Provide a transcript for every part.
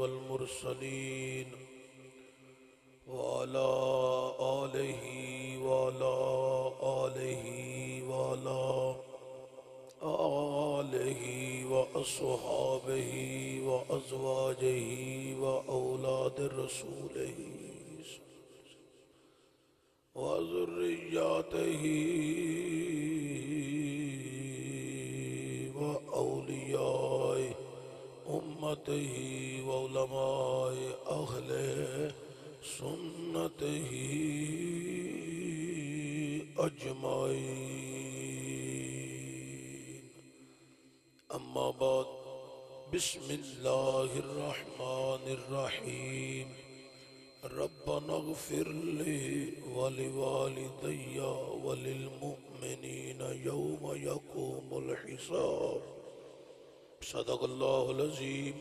والمرسلين وعلى آله وعلى آله وعلى آله وأصحابه وأزواجه وأولاد رسوله وذرياته وأولياء أمته وعلماء أهل سنته أجمعين. أما بعد، بسم الله الرحمن الرحيم. ربنا اغفر لي ولوالدي وللمؤمنين يوم يقوم الحساب. صدق اللہ العظیم.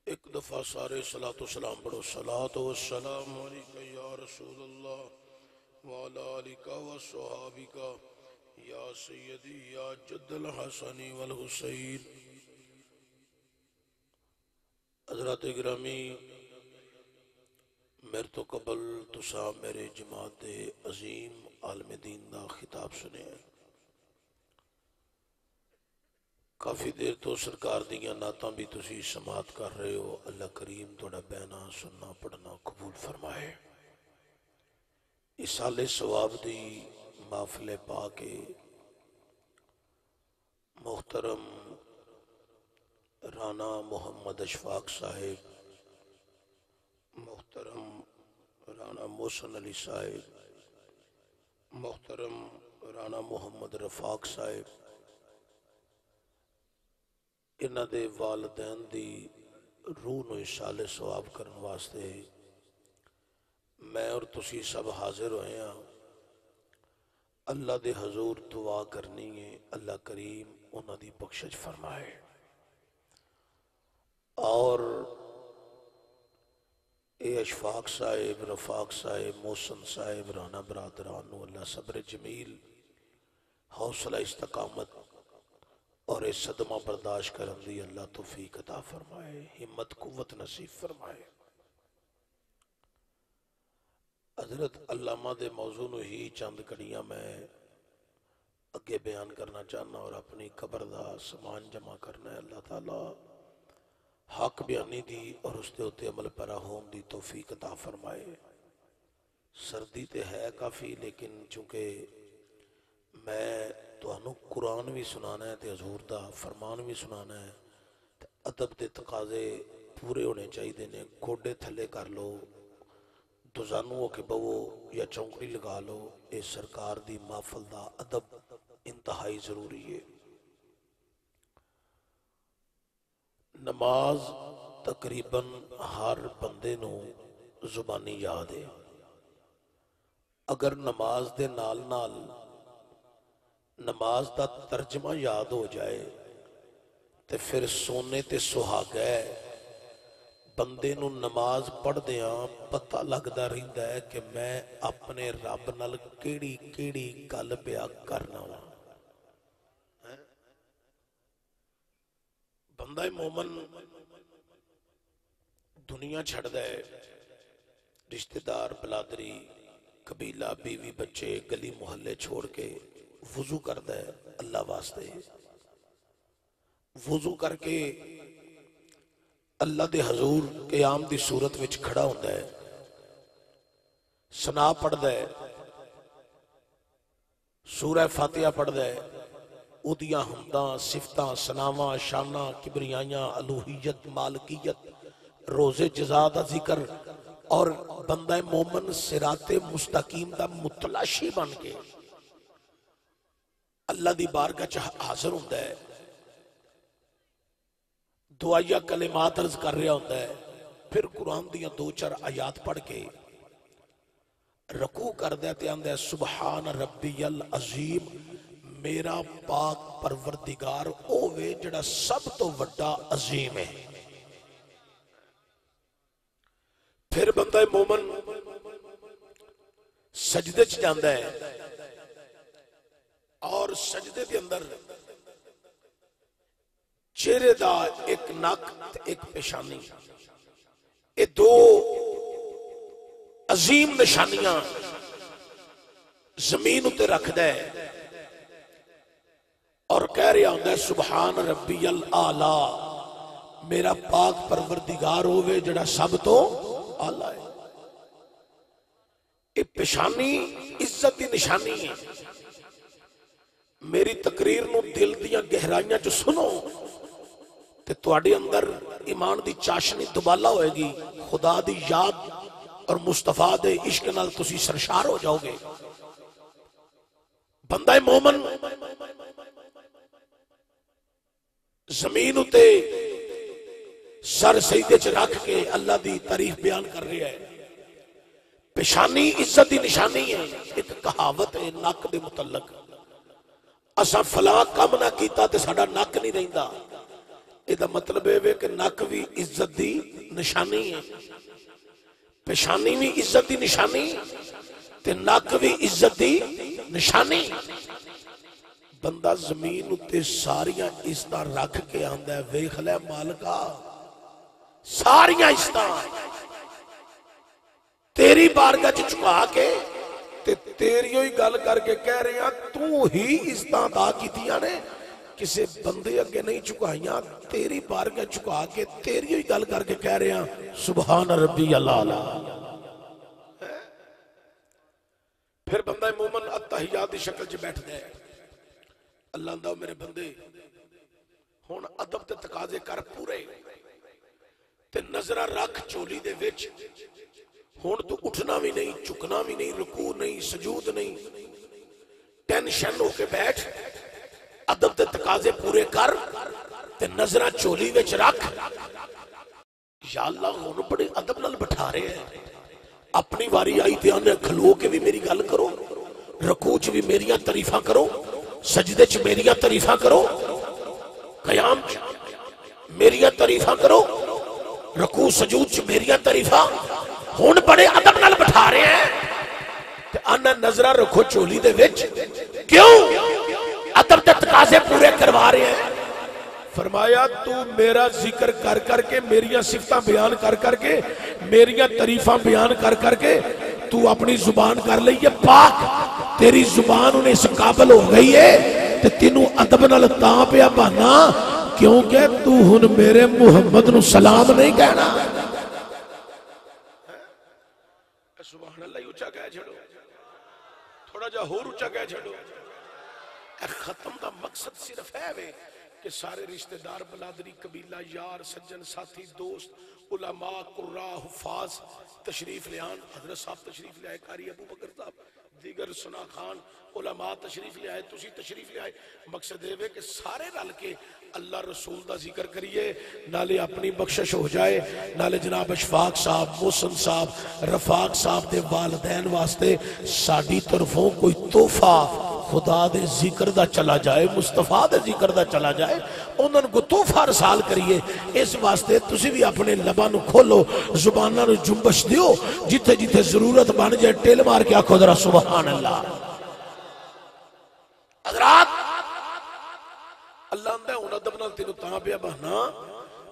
ایک دفعہ سارے صلاۃ و سلام پڑھو. صلاۃ و السلام علیکہ یا رسول اللہ وعلی آلک وصحابک یا سیدی یا جد الحسن والحسین. حضرات گرامی، میرے تو قبل تسا میرے جماعت عظیم عالم دین دا خطاب سنے. کافی دیر تو سرکار دیاں نعتاں بھی تسی سماعت کر رہے ہو. اللہ کریم تھوڑا بہنا سننا پڑھنا قبول فرمائے. اصال ثواب دی محفل پا کے محترم رانا محمد اشفاق صاحب، محترم رانا محسن علی صاحب، محترم رانا محمد رفاق صاحب، انہاں دے والدین دی روح نو اصال ثواب کرن واسطے میں اور تسی سب حاضر ہوئے ہیں. اللہ دے حضور دعا کرنی ہے اللہ کریم انہاں دی بخشش فرمائے. اور اے اشفاق صاحب، رفاق صاحب، محسن صاحب، رانا برادرانو اللہ صبر جمیل، حوصلہ استقامت اور اے صدمہ برداشت کرن دی اللہ توفیق عطا فرمائے، ہمت قوت نصیب فرمائے. حضرت علامہ دے موضوع نو ہی چند کڑیاں میں اگے بیان کرنا چاہنا اور اپنی قبر دا سامان جمع کرنا ہے. اللہ تعالیٰ حق بیانی دی اور اس دے ہوتے عمل پیرا ہون دی توفیق عطا فرمائے. سردی تے ہے کافی، لیکن چونکہ میں تانوں قرآن بھی سنانا ہے تے حضور دا فرمان بھی سنانا ہے، ادب دے تقاضے پورے ہونے چاہیے نے. گوڈے تھلے کر لو، دوزانو ہو کے بوو یا چونکڑی لگا لو. اے سرکار دی محفل دا ادب انتہائی ضروری ہے. نماز تقریباً ہر بندے نو زبانی یاد ہے. اگر نماز دے نال نال نماز دا ترجمہ یاد ہو جائے تے پھر سونے تے سہاگا ہے. بندے نو نماز پڑھ دیاں پتہ لگدا رہندا ہے کہ میں اپنے رب نال کیڑی کیڑی گل پیا کرنا وا. بندہ مومن دنیا چھڑ دے، رشتہ دار بلادری قبیلہ بیوی بچے گلی محلے چھوڑ کے وضو کر دے اللہ واسطے. وضو کر کے اللہ دے حضور قیام دی صورت وچ کھڑا ہوندا ہے، ثنا پڑھ دے، سورہ فاتحہ پڑھ دے، اودیاں حمداں صفتاں ثناواں شاناں کبریائیاں الوہیت مالکیت روزے جزا دا ذکر، اور بندہ مومن صراط مستقیم دا متلاشی بن کے اللہ دی بارگاہ چ حاضر ہوندا ہے. دعائیہ کلمات عرض کر رہا ہوتا ہے، پھر قرآن دیاں دو چار آیات پڑھ کے رکوع کر دیتے آندے سبحان ربی العظیم، میرا پاک پروردگار اوے جڑا سب تو وڈا عظیم ہے. پھر بندہ مومن سجدے چ جاندا ہے اور سجدے کے اندر چہرے دا ایک نک تے ایک پیشانی، یہ دو عظیم نشانیاں زمین اتے رکھ دے اور کہہ رہا ہوں گے سبحان ربی العالی، میرا پاک پروردگار ہوئے جڑا سب تو آلہ ہے۔ یہ پیشانی عزت دی نشانی ہے۔ میری تقریر نو دل دیاں گہرائیاں جو سنو تے تواڈے اندر ایمان دی چاشنی دوبالا ہوئے گی، خدا دی یاد اور مصطفیٰ دے عشق نال تسی سرشار ہو جاؤ گے۔ بندہ مومن زمین اتے سر سجدے چ رکھ کے اللہ دی تعریف بیان کر رہا ہے۔ پیشانی عزت دی نشانی ہے۔ ایک کہاوت ہے نک دے متعلق، اساں فلاں کم نہ کیتا تے ساڈا نک نہیں رہندا، یہ دا مطلب ہے کہ نک بھی عزت دی نشانی ہے، پیشانی بھی عزت دی نشانی تے نک بھی عزت دی نشانی۔ بندہ زمین اتے ساریاں عزتاں رکھ کے آندا ہے، ویکھ لے مالکا ساریاں عزتاں تیری بارگاہ چ چکا کے تے تیری ہوئی گل کر کے کہہ رہے ہیں تو ہی عزتاں ادا کیتیاں نے، کسے بندے اگے نہیں چکائیاں، تیری بارگاہ چکا کے تیری ہوئی گل کر کے کہہ رہے ہیں سبحان ربی العالی۔ پھر بندہ مومن التحیات دی شکل چ بیٹھ گئے، اللہ دا میرے بندے ہن ادب تے تقاضے کر پورے تے نظرہ رکھ چولی دے وچ، ہن تو اٹھنا بھی نہیں، چکنا بھی نہیں، رکوع نہیں، سجود نہیں، ٹینشن ہو کے بیٹھ، ادب تے تقاضے پورے کر تے نظرہ چولی وچ رکھ۔ یا اللہ ہن بڑے ادب نال بٹھا رہے ہیں، اپنی واری آئی تے آنے کھلو کے بھی میری گل کرو، رکوع چ بھی میریاں تعریفاں کرو، سجدے چ میریاں تعریفاں کرو، قیام چ میریاں تعریفاں کرو، رکوع سجود چ میریاں تعریفاں، ہن بڑے ادب نال بٹھا رہے ہیں تے آنا نظرہ رکھو چولی دے وچ، کیوں ادب تے تقاضے پورے کروا رہے ہیں۔ فرمایا تو میرا ذکر کر کر کے، میریاں صفتاں بیان کر کر کے، میریاں تعریفاں بیان کر کر کے تو اپنی زبان کر لئیے پاک، تیری زبان انہیں اس قابل ہو گئی ہے تے تینوں ادب نال تاں پیا بہنا کیونکہ تو ہن میرے محمد نو سلام نہیں کہنا۔ سبحان اللہ اچھا کہہ چھڑو، تھوڑا جا ہور اچھا کہہ چھڑو۔ ختم دا مقصد صرف ہے وے کہ سارے رشتہ دار، بلادری، قبیلہ، یار، سجن، ساتھی، دوست، علماء، قراء، حفاظ تشریف لے آن، حضرت صاحب تشریف لے آئے، قاری ابو بکر صاحب، دیگر سنا خان، علماء تشریف لے آئے، تسی تشریف لے آئے، مقصد ہے کہ سارے رل کے اللہ رسول دا ذکر کریے، نالے اپنی بخشش ہو جائے، نالے جناب اشفاق صاحب، محسن صاحب، رفاق صاحب دے والدین واسطے ساڈی طرفوں کوئی تحفہ خدا دے ذکر دا چلا جائے، مصطفیٰ دے ذکر دا چلا جائے، انہوں کو تحفہ رسال کریے۔ اس واسطے تسی بھی اپنے لباں نو کھولو، زباناں نو جنبش دیو، جتھے جتھے ضرورت بن جائے ٹیل مار کے آکھو ذرا سبحان اللہ۔ حضرات اللہ اندہ ہن ادب نال تینوں تاں پیا بہنا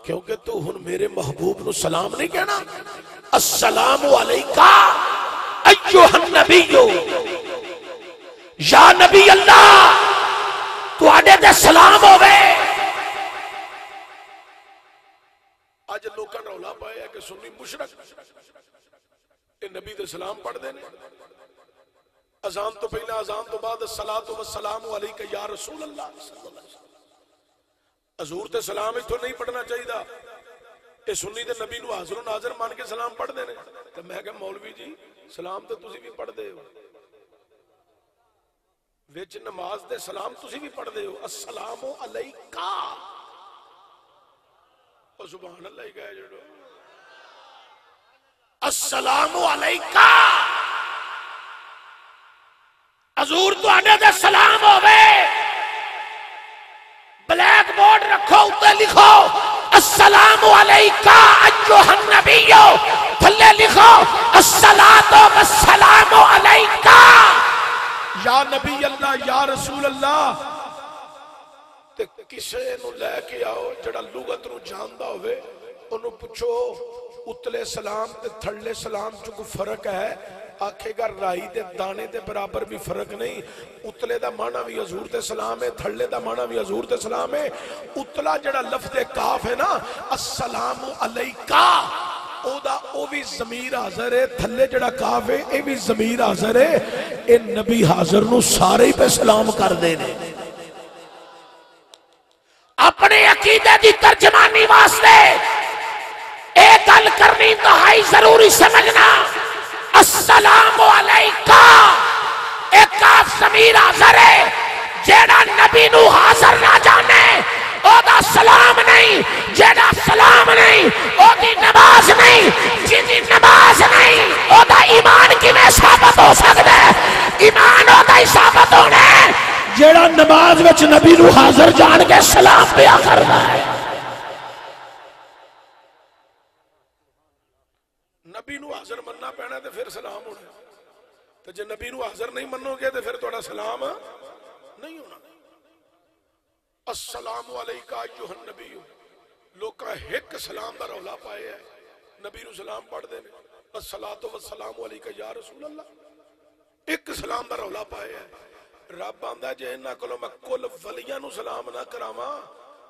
کیونکہ تو ہن میرے محبوب نو سلام نہیں کہنا، السلام علیکہ ایھا النبی، یا نبی اللہ تو آڈے دے سلام ہوئے۔ آج لوکاں رولا پائے ہے کہ سنی مشرک اے نبی دے سلام پڑھ دینے، اذان تو پہلا اذان تو بعد الصلاۃ والسلام علیکہ یا رسول اللہ صلی اللہ علیہ وسلم۔ حضور تے سلام ایتھوں نہیں پڑھنا چاہیے دا، اے سنی تے نبی نو حاضر و ناظر مان کے سلام پڑھ دینے۔ تو میں کہ مولوی جی سلام تے تسی بھی پڑھ دے ہو، وچ نماز دے سلام تسی بھی پڑھ دے ہو، السلام علیکہ، اور سبحان اللہ ہی کہہ جڑو، السلام علیکہ، حضور تو آنے دے سلام ہوئے، بلیک بورڈ رکھو اتے لکھو السلام علیکہ ایھا النبی، تھلے لکھو الصلاۃ والسلام علیکہ، یا نبی اللہ، یا رسول اللہ۔ تے کسے نو لے کے آؤ جڑا لغت نو جاندا ہوئے، انہوں پوچھو اتلے سلام تے تھڑلے سلام جو کو فرق ہے، آکھے گا رائی دے دانے دے برابر بھی فرق نہیں. اتلے دا معنی بھی حضور تے سلام ہے، تھڑلے دا معنی بھی حضور تے سلام ہے. اتلا جڑا لفظ کاف ہے نا، السلام علیکہ، او بھی ضمیر حاضر ہے. تھلے جڑا کاف ہے اے بھی ضمیر حاضر ہے. اے نبی حاضر نو سارے پہ سلام کر دینے. اپنے عقیدے دی ترجمانی واسطے اے گل کرنی تو ہائی ضروری سمجھنا، السلام علیکہ اے کاف ضمیر حاضر ہے. جیڑا نبی نو حاضر نہ جانے او دا سلام نہیں، جیڑا سلام نہیں او دی نماز نہیں، جیدی نماز نہیں او دا ایمان کی میں ثابت ہو سکتا ہے. ایمان او دا ہی ثابت ہونا ہے جیڑا نماز وچ نبی نو حاضر جان کے سلام پیا کرنا ہے. نبی نو حاضر مننا پینا تے پھر سلام ہونا، تو جے نبی نو حاضر نہیں منو گے تے پھر تھوڑا سلام نہیں ہونا. السلام علیکہ ایھا النبی، لوکا ایک سلام دا رولا پائے ہے، نبی نو سلام پڑھ دے الصلاۃ والسلام علیکہ یا رسول اللہ، ایک سلام دا رولا پائے ہے. رب آندا جے انہاں کولوں میں کل ولیاں نو سلام نہ کراواں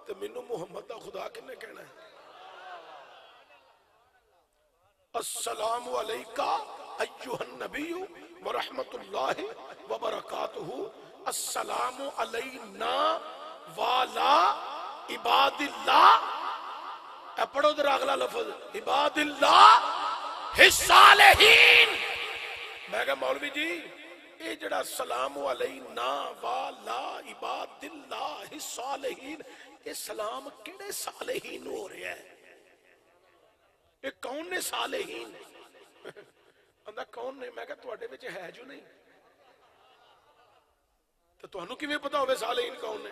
تے مینوں محمد دا خدا کنے کہنا ہے. السلام علیکہ ایھا النبی ورحمت اللہ وبرکاتہ، السلام علینا والا عباد اللہ. اے پڑھو در اگلا لفظ عباد اللہ الصالحین. میں کہا مولوی جی اے جڑا السلام علینا والا عباد اللہ الصالحین، اے سلام کیڑے صالحین ہو رہا ہے؟ اے کون نے صالحین؟ اندھا کون نے؟ میں کہا تواڈے وچ ہے جو نہیں تو تانوں کیویں پتہ ہوے صالحین کون نے؟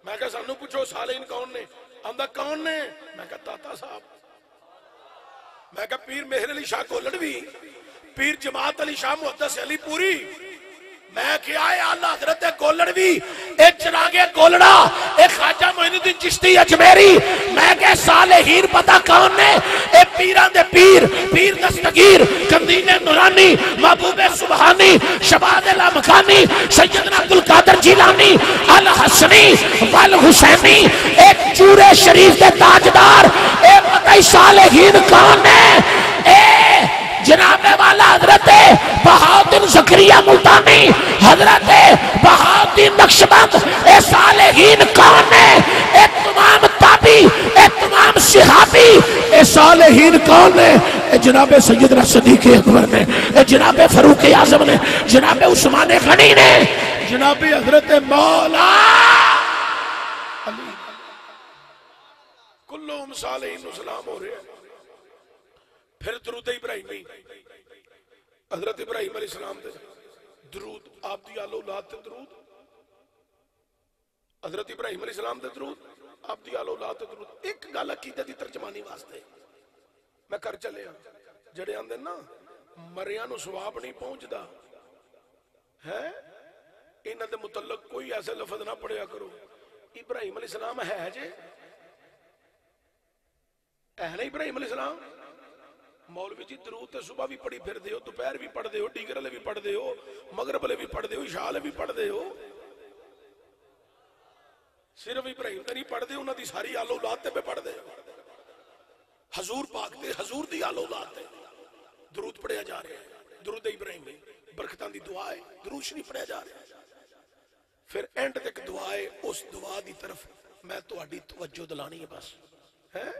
میں کہا سانوں پوچھو صالحین کون نے؟ آندا کون نے؟ میں کہا داتا صاحب. میں کہا پیر مہر علی شاہ گولڑوی، پیر جماعت علی شاہ محدث علی پوری. میں کیا ہے آلہ حضرت گولڑوی، اے چراغ گولڑا، اے خواجہ معین الدین چشتی اجمیری. میں کہ صالحین پتہ کون نے؟ اے پیران دے پیر، پیر دستگیر، کندین نورانی، محبوب سبحانی، شباد لامکانی، سیدنا عبدالقادر جیلانی، الحسنی والحسینی، ایک چورے شریف دے تاجدار. اے پتہ صالحین کون نے؟ اے جناب والا حضرت بہاؤدین زکریا ملتانی، حضرت بہاؤدین نقشبند. اے صالحین کون ہے؟ اے تمام تابی، اے تمام صحابی. اے صالحین کون ہے؟ اے جناب سیدنا صدیق اکبر نے، اے جناب فاروق اعظم نے، جناب عثمان غنی نے، جناب حضرت مولا علی. کلہم صالحین سلام ہو رہے ہیں. پھر درود ابراہیمی، حضرت ابراہیم علیہ السلام دے درود، آپ دی آل اولاد تے درود، حضرت ابراہیم علیہ السلام دے درود، آپ دی آل اولاد تے درود. ایک گل عقیدے دی ترجمانی واسطے میں کر چلے ہاں. جڑے آندے نا مریاں نو ثواب نہیں پہنچدا ہے، انہاں دے متعلق کوئی ایسے لفظ نہ پڑھیا کرو. ابراہیم علیہ السلام ہے جے ہے نا ابراہیم علیہ السلام. مولوی جی درود تے صبح بھی پڑھی پھر دے ہو، دوپہر بھی پڑھ دے ہو، ڈیگر والے بھی پڑھ دے ہو، مغرب والے بھی پڑھ دے ہو، عشاء والے بھی پڑھ دے ہو. صرف ابراہیم تے نہیں پڑھ دے، انہاں دی ساری آل اولاد تے پہ پڑھ دے. حضور پاک تے حضور دی آل اولاد تے درود پڑھیا جا رہا ہے. درود ابراہیمی برکتاں دی دعا ہے، درود شریف پڑھیا جا رہا ہے. پھر اینڈ تک دعا ہے، اس دعا دی طرف میں تہاڈی توجہ دلانی ہے بس ہے.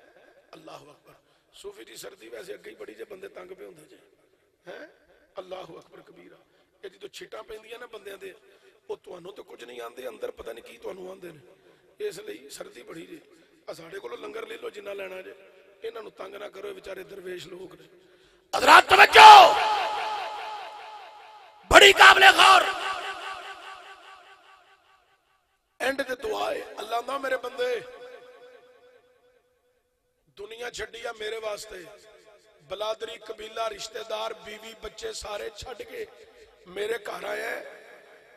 اللہ اکبر. صوفی جی سردی ویسے اگے ہی بڑی جے بندے تنگ پہ ہوندے جے ہیں. اللہ اکبر کبیرہ. یہ جدو چھٹاں پیندیاں نا بندیاں دے، وہ تانوں تو کچھ نہیں آندے، اندر پتہ نہیں کی تانوں آندے نے. اس لیے سردی بڑی جے. ساڈے کولوں لنگر لے لو جنہ لینا جے، انہاں نوں تنگ نہ کرو، بیچارے درویش لوگ نے. حضرات توجہ، بڑی قابل غور. اینڈ تے دعا ہے، اللہ نہ میرے بندے دنیا چھڑیا میرے واسطے، بلادری قبیلہ رشتہ دار بیوی بچے سارے چھڑ کے میرے گھر آئے ہیں،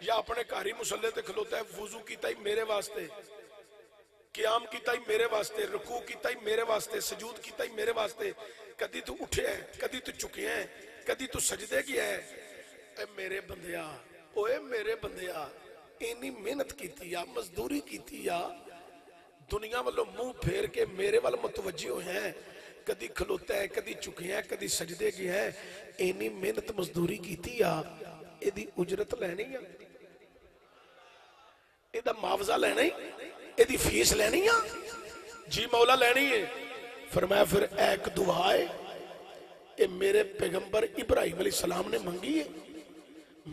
یا اپنے گھر ہی مسلے تے کھلوتا ہے، وضو کیتا ہی میرے واسطے. قیام کیتا ہی میرے واسطے، رکوع کیتا ہی میرے واسطے، سجود کیتا ہی میرے واسطے، کدی تو اٹھے ہے، کدی تو چکے ہیں، کدی تو سجدے کیا ہے۔ اے میرے بندیا، اوے میرے بندیا، اینی محنت کیتی یا مزدوری کیتی یا دنیا والوں منہ پھیر کے میرے وال متوجہ ہیں، کدی کھلوتا ہے، کدی چکے ہیں، کدی سجدے گیا ہے، اینی محنت مزدوری کیتی یا ایدی اجرت لینی ہے، ایدہ معاوضہ لینی، ایدی فیس لینی ہے، جی مولا لینی ہے۔ فرمایا پھر ایک دعا ہے، اے میرے پیغمبر ابراہیم علیہ السلام نے منگی ہے،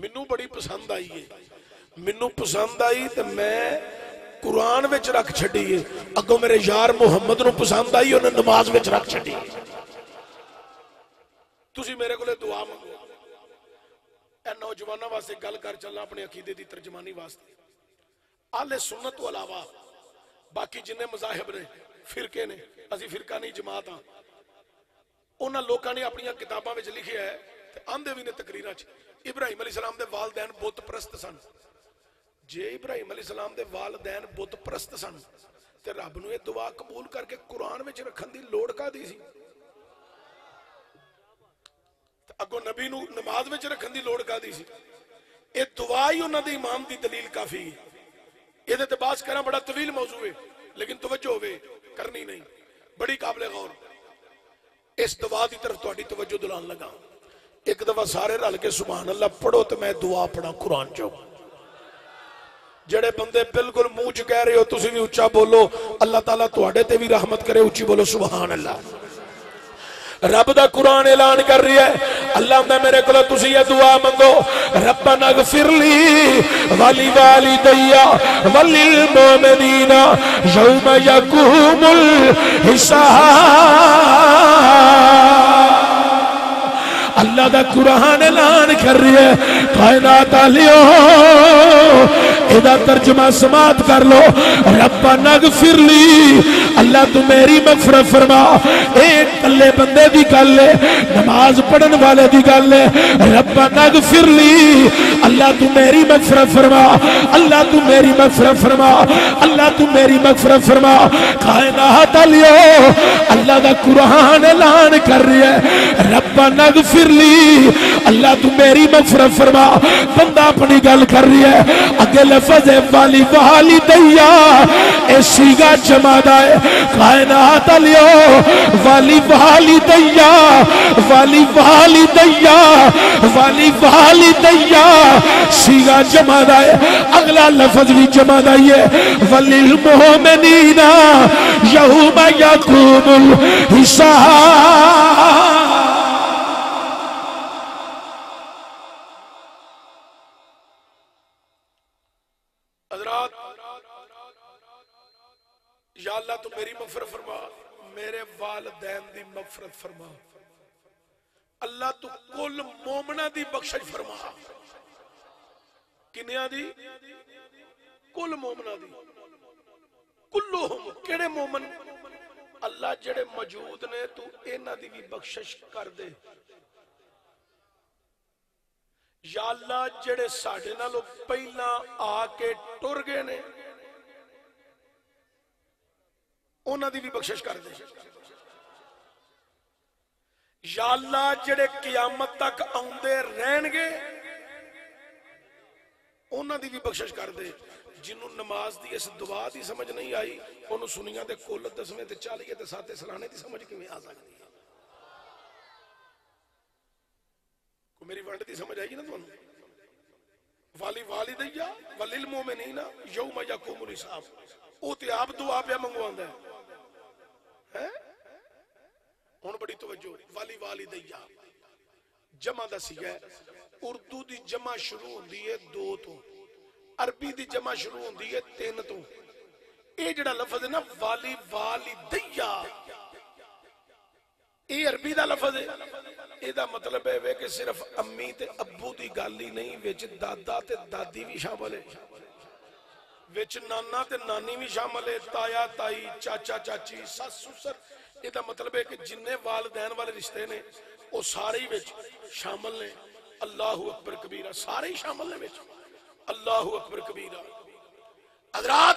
منو بڑی پسند آئی ہے، منو پسند آئی تو میں قرآن وچ رکھ چھڑی ہے، اگو میرے یار محمد نو پسند آئی انہیں نماز وچ رکھ چھڑی ہے۔ تسی میرے کو لے دعا منگو، اے نوجوانہ واسطے گل کر چلنا اپنے عقیدے دی ترجمانی واسطے۔ اہل سنت تو علاوہ باقی جنہیں مذاہب نے، فرقے نے، اسی فرقہ نہیں جماعت ہاں، انہاں لوکاں نے اپنی کتاباں وچ لکھیا ہے تے آندے وی نے تقریراں چ ابراہیم علیہ السلام دے والدین بت پرست سن۔ جے ابراہیم علیہ السلام دے والدین بت پرست سن تے رب نو یہ دعا قبول کر کے قرآن وچ رکھن دی لوڑ کا دی سی؟ اگو نبی نو نماز وچ رکھن دی لوڑ کا دی سی؟ اے دعا ہی انہاں دے امام دی دلیل کافی ہے۔ یہ تے باس کرنا بڑا طویل موضوع ہے، لیکن توجہ ہوئے کرنی نہیں، بڑی قابل غور۔ اس دعا دی طرف تہاڈی توجہ دلان لگا۔ ایک دفعہ سارے رل کے سبحان اللہ پڑھو تو میں دعا پڑھا قرآن چو۔ جڑے بندے بالکل منہ چ کہہ رہے ہو تسی بھی اچھا بولو، اللہ تعالیٰ تہاڈے تے بھی رحمت کرے، اچھی بولو سبحان اللہ۔ رب دا قرآن اعلان کر رہی ہے، اللہ میں میرے کو تسی یہ دعا منگو، ربنا اغفر لی ولی والدی وللمؤمنین یوم یقوم الحساب۔ اللہ دا قرآن اعلان کر رہی ہے، کائنات والیو ادا ترجمہ سماعت کر لو، ربنا اغفر لی، اللہ تو میری مغفرت فرما۔ ایک کلے بندے دی گل ہے، نماز پڑھن والے دی گل ہے، ربنا اغفر لی، اللہ تو میری مغفرت فرما، اللہ تو میری مغفرت فرما، اللہ تو میری مغفرت فرما۔ کائنات والیو اللہ دا قرآن اعلان کر رہی ہے، ربنا اغفر لی، اللہ تو میری مغفرت فرما۔ بندہ اپنی گل کر رہی ہے، اگے لفظ والی والدیا اے سیگا جمع دائے، کائنات والیو والی والدیا والی والدیا والی والدیا سیگا جمع دائے، اگلا لفظ بھی جمع دائے، وللمؤمنین یوم یقوم الحساب۔ حضرات یا اللہ تو میری مغفرت فرما، میرے والدین دی مغفرت فرما، اللہ تو کل مومنہ دی بخشش فرما۔ کنیاں دی؟ کل مومنہ دی، کلہم، کیڑے مومن؟ اللہ جڑے موجود نے تو اینا دی بھی بخشش کر دے۔ یا اللہ جڑے ساڑھے نالو پہلا آ کے ٹر گئے نے اونا دی بھی بخشش کر دے۔ یا اللہ جڑے قیامت تک آندے رہن گے اونا دی بھی بخشش کر دے۔ جنہوں نماز دی اس دعا دی سمجھ نہیں آئی انہوں سنیاں دے کول دسویں تے چالیے تے ساتے سلانے دی سمجھ کیوں آ سکتی ہے؟ کو میری ورڈ دی سمجھ آئی نا تو انہوں والی والدیہ وللمؤمنین یوم یقوم الحساب، او تے آپ دعا پہ منگوان دے ہیں؟ ہون بڑی توجہ، والی والدیہ جمع دا سی ہے، اردو دی جمع شروع ہوندی ہے دو تو، عربی دی جمع شروع ہوندی ہے تین تو۔ اے جڑا لفظ ہے نا والی والدیہ، اے عربی دا لفظ ہے، اے دا مطلب ہے کہ صرف امی تے ابو دی گالی نہیں، وچ دادا تے دادی بھی شامل ہے، وچ نانا تے نانی بھی شامل ہے، تایا تائی چاچا چاچی ساس سسر۔ اے دا مطلب ہے کہ جننے والدین والے رشتے نے وہ سارے ہی وچ شامل نے۔ اللہ اکبر کبیرہ، سارے ہی شامل نے وچ، اللہ اکبر کبیرہ۔ حضرات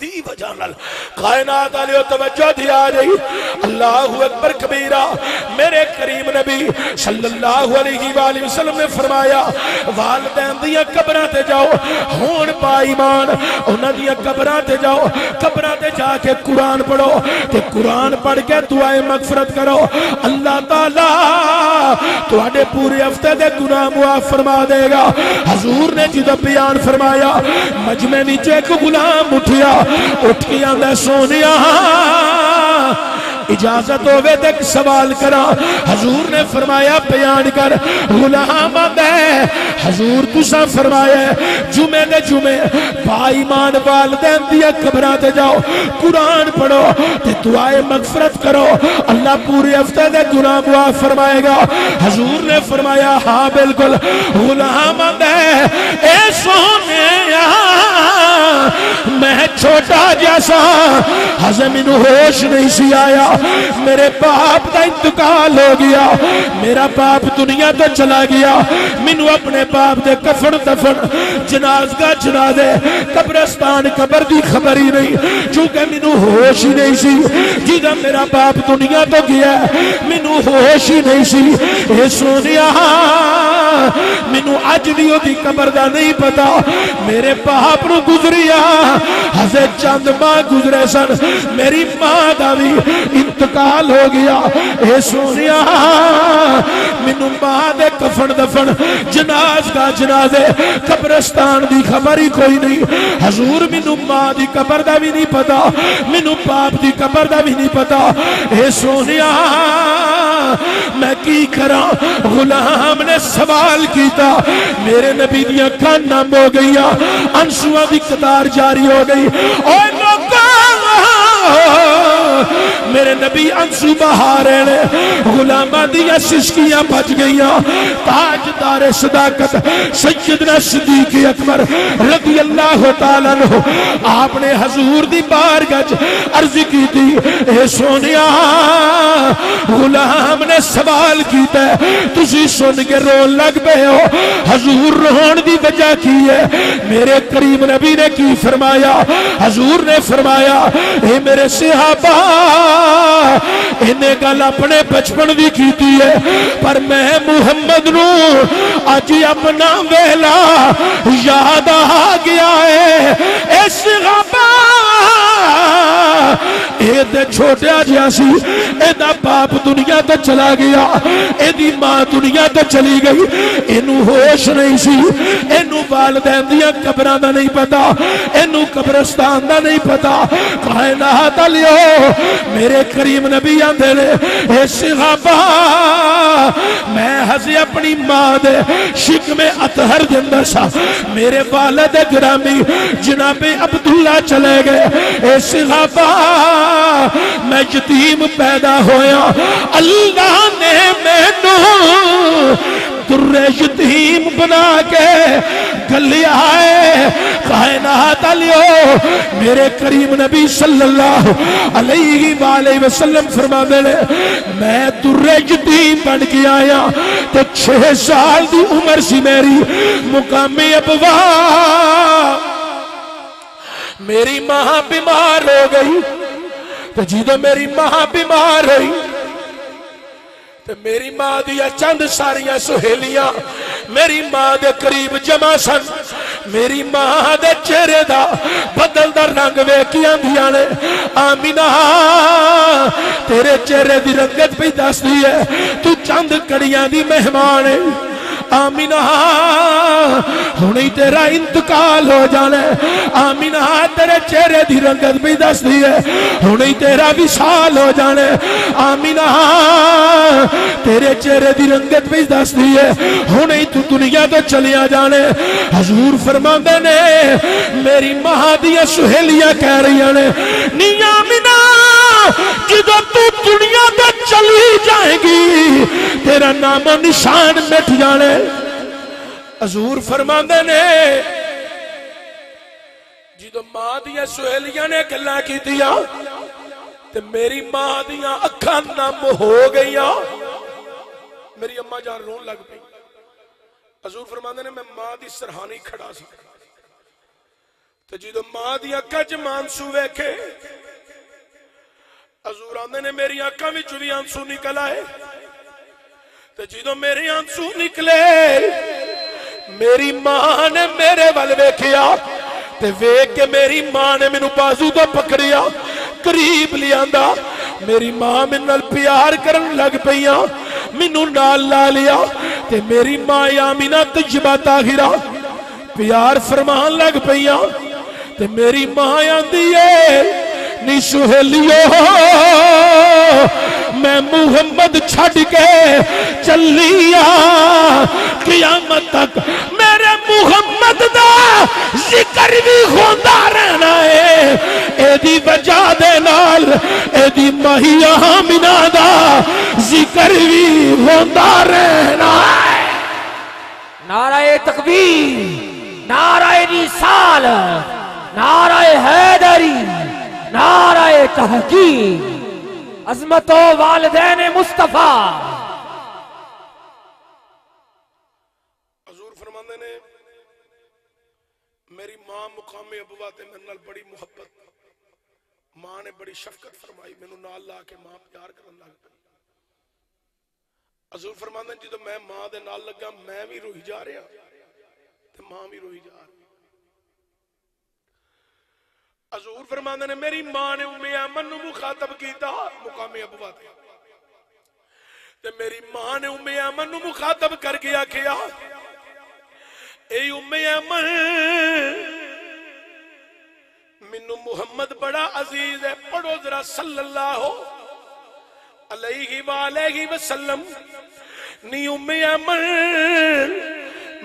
دی وجہ نال کائنات والے توجہ دی آ رہی اللہ اکبر کبیرہ میرے کریم نبی صلی اللہ علیہ وآلہ وسلم نے فرمایا والدین دیاں قبراں تے جاؤ ہون با ایمان انہاں دیاں قبراں تے جاؤ قبراں تے جا کے قرآن پڑھو تے قرآن پڑھ کے دعائیں مغفرت کرو اللہ تعالی تواڈے پورے ہفتے دے گناہ معاف فرما دے گا حضور نے جدو بیان فرمایا مجمع وچ ایک غلام اٹھیا اٹھ کے آندا سونیا اجازت ہوئے تک سوال کرا حضور نے فرمایا بیان کر غلام آدھے حضور تسا فرمایا جمعے دے جمعے با ایمان والدین دیا قبراں تے جاؤ قرآن پڑھو تے دعائے مغفرت کرو اللہ پورے ہفتے دے گناہ معاف فرمائے گا حضور نے فرمایا ہاں بالکل غلام آدھے اے سونے میں چھوٹا جیسا حضم انہوں ہوش نہیں سی آیا میرے باپ دا انتقال ہو گیا میرا باپ دنیا تو چلا گیا منو اپنے باپ دے کفن دفن جنازگاہ جنازے قبرستان قبر دی خبر ہی نہیں چونکہ منو ہوش ہی نہیں سی جیدہ میرا باپ دنیا تو گیا منو ہوش ہی نہیں سی اے سونیا منو اج بھی دی قبر دا نہیں پتا میرے باپ نو گزریا حضرت چند ماں گزرے سن میری ماں دا بھی انتقال ہو گیا اے سونیا منو ماں دے کفن دفن جنازگاہ جنازے قبرستان دی خبر ہی کوئی نہیں حضور منو ماں دی قبر دا بھی نہیں پتا منو باپ دی قبر دا بھی نہیں پتا اے سونیا میں کی کرا غلام نے سوال کیتا میرے نبی دیا کان نام ہو گیا انسوہ دی قطار جاری ہو گئی اوہ لوگاں میرے نبی انسو بہا رہے نے غلامہ دیا سسکیاں بچ گئیاں تاجدار صداقت سیدنا صدیق اکبر رضی اللہ تعالیٰ عنہ آپ نے حضور دی بارگاہ عرض کی تھی اے سونیا غلام نے سوال کیتا ہے تسی سن کے رون لگ پہ ہو حضور رون دی وجہ کی ہے میرے کریم نبی نے کی فرمایا حضور نے فرمایا اے میرے صحابہ انہیں گل اپنے بچپن بھی کیتی ہے پر میں محمد نو آج اپنا ویلا یاد آ گیا ہے اے صحابہ اے دے چھوٹے جیسی اے دا باپ دنیا تے چلا گیا اے دی ماں دنیا تے چلی گئی اینو ہوش نہیں سی اینو والدین دیا قبراں دا نہیں پتا اینو قبرستان دا نہیں پتا کائنات علیو میرے کریم نبی آندے نے اے صحابہ میں ہزی اپنی ماں دے شکم اطہر دے اندر سا میرے والد گرامی جناب عبداللہ چلے گئے اے صحابہ میں یتیم پیدا ہویا اللہ نے مینوں در یتیم بنا کے گلیا ہے کائنات علیو میرے کریم نبی صلی اللہ علیہ وآلہ وسلم فرما دے میں در یتیم بن کے آیا تو 6 سال دی عمر سی میری مقامی ابوا میری ماں بیمار ہو گئی تو جیدو میری ماں بیمار ہوئی تو میری ماں دیا چند ساریاں سہیلیاں میری ماں دے قریب جمع سن میری ماں دے چہرے دا بدل دا رنگ ویکیاں دیا نے آمینہ تیرے چہرے دی رنگت بھی دس دی ہے تو چند کڑیاں دی مہمان ہے آمینہ ہونی تیرا انتقال ہو جانے آمینہ تیرے چہرے دی رنگت بھی دس دی ہے ہونی تیرا وصال ہو جانے آمینہ تیرے چہرے دی رنگت بھی دس دی ہے ہونی تو دنیا تو چلیا جانے حضور فرماندے نے میری ماں دیا سہیلیاں کہہ رہی نے نی آمینہ جدو تو دنیا تو چلی جائے گی تیرا نام و نشان مٹ جانے حضور فرماندے نے جدو ماں دیا سہیلیاں نے گلاں کی دیا تے میری ماں دیا اکھاں نم ہو گئیا میری اماں جان رون لگ پئی حضور فرماندے نے میں ماں دی سرحانی کھڑا سی تے جدوں ماں دی اکھاں چ آنسو ویکھے حضور آندے نے میری اکھاں وچ وی آنسو نکل آئے تے جدوں میرے آنسو نکلے میری ماں نے میرے ول ویکھیا تے ویکھ کے میری ماں نے مینوں بازو تو پکڑیا قریب لیاندا میری ماں میرے نال پیار کرن لگ پیاں مینوں نال لا لیا تے میری ماں آمینہ طیبہ طاہرہ پیار فرمان لگ پیاں تے میری ماں آندی ہے نی سہیلیو میں محمد چھڑ کے چلیا قیامت تک میرے محمد دا ذکر بھی ہوندا رہنا ہے اے دی وجہ دے نال اے دی ماہی آمینہ دا ذکر بھی ہوندا رہنا ہے نعرہ تکبیر نعرہ رسالت نعرہ حیدری نعرہ تحقیق عظمت و والدین مصطفیٰ حضور فرماندے نے میری ماں مقام ابوا تے میرے نال بڑی محبت ماں نے بڑی شفقت فرمائی مینوں نال لا کے ماں پیار کرن لگ پئی حضور فرماندے جدوں میں ماں دے نال لگا میں بھی روئی جا رہا تے ماں بھی روئی جا رہی حضور فرماندے نے میری ماں نے ام ایمن نو مخاطب کیتا مقام ابوا تے میری ماں نے ام ایمن نو مخاطب کر کے آکھیا اے ام ایمن منو محمد بڑا عزیز ہے پڑھو ذرا صلی اللہ علیہ وآلہ وسلم نی ام ایمن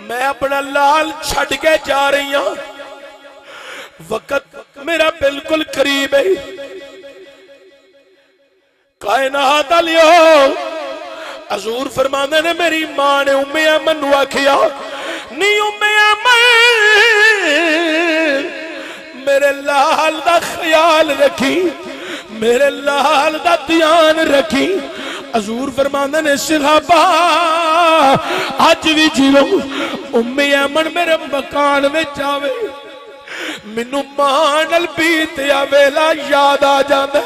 میں اپنا لال چھڑ کے جا رہی ہوں وقت میرا بالکل قریب ہے کائنات علیہ حضور فرماندے نے میری ماں نے ام ایمن نو آکھیا نی ام ایمن میرے لال دا خیال رکھی میرے لال دا دھیان رکھی حضور فرماندے نے صحابہ آج بھی جیلوں ام ایمن میرے مکان میں جاوے مینوں ماں نال بیتیا ویلا یاد آ جاندا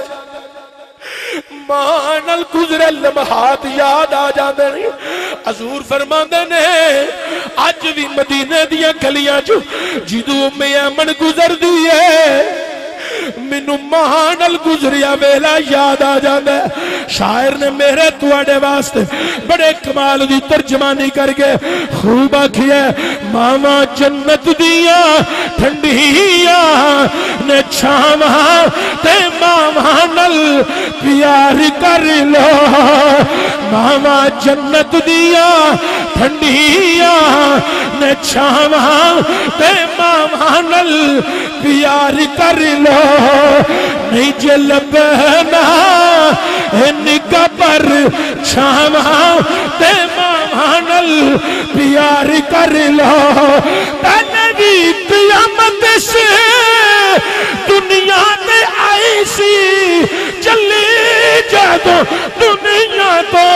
ماں نال گزرے لمحات یاد آ جاندے نے حضور فرماندے نے اج بھی مدینے دیاں گلیاں چ جدوں ام ایمن گزردی ہے مینوں ماں نال گزریا ویلا یاد آ جاندا شاعر نے میرے تواڈے واسطے بڑے کمال دی ترجمانی کر کے خوب آکھیا ماما جنت دیاں ٹھنڈیاں نے چھاواں تے ماما نال پیار کر لو ماما جنت دیاں ٹھنڈیاں نے چھاواں تے ماما نال پیار کر لو نہیں جے لبنا نگاہ پر چھاواں تے ماما نال پیار کر لو نبی قیامت سے دنیا تے آئی سی چلی جادو دنیا تو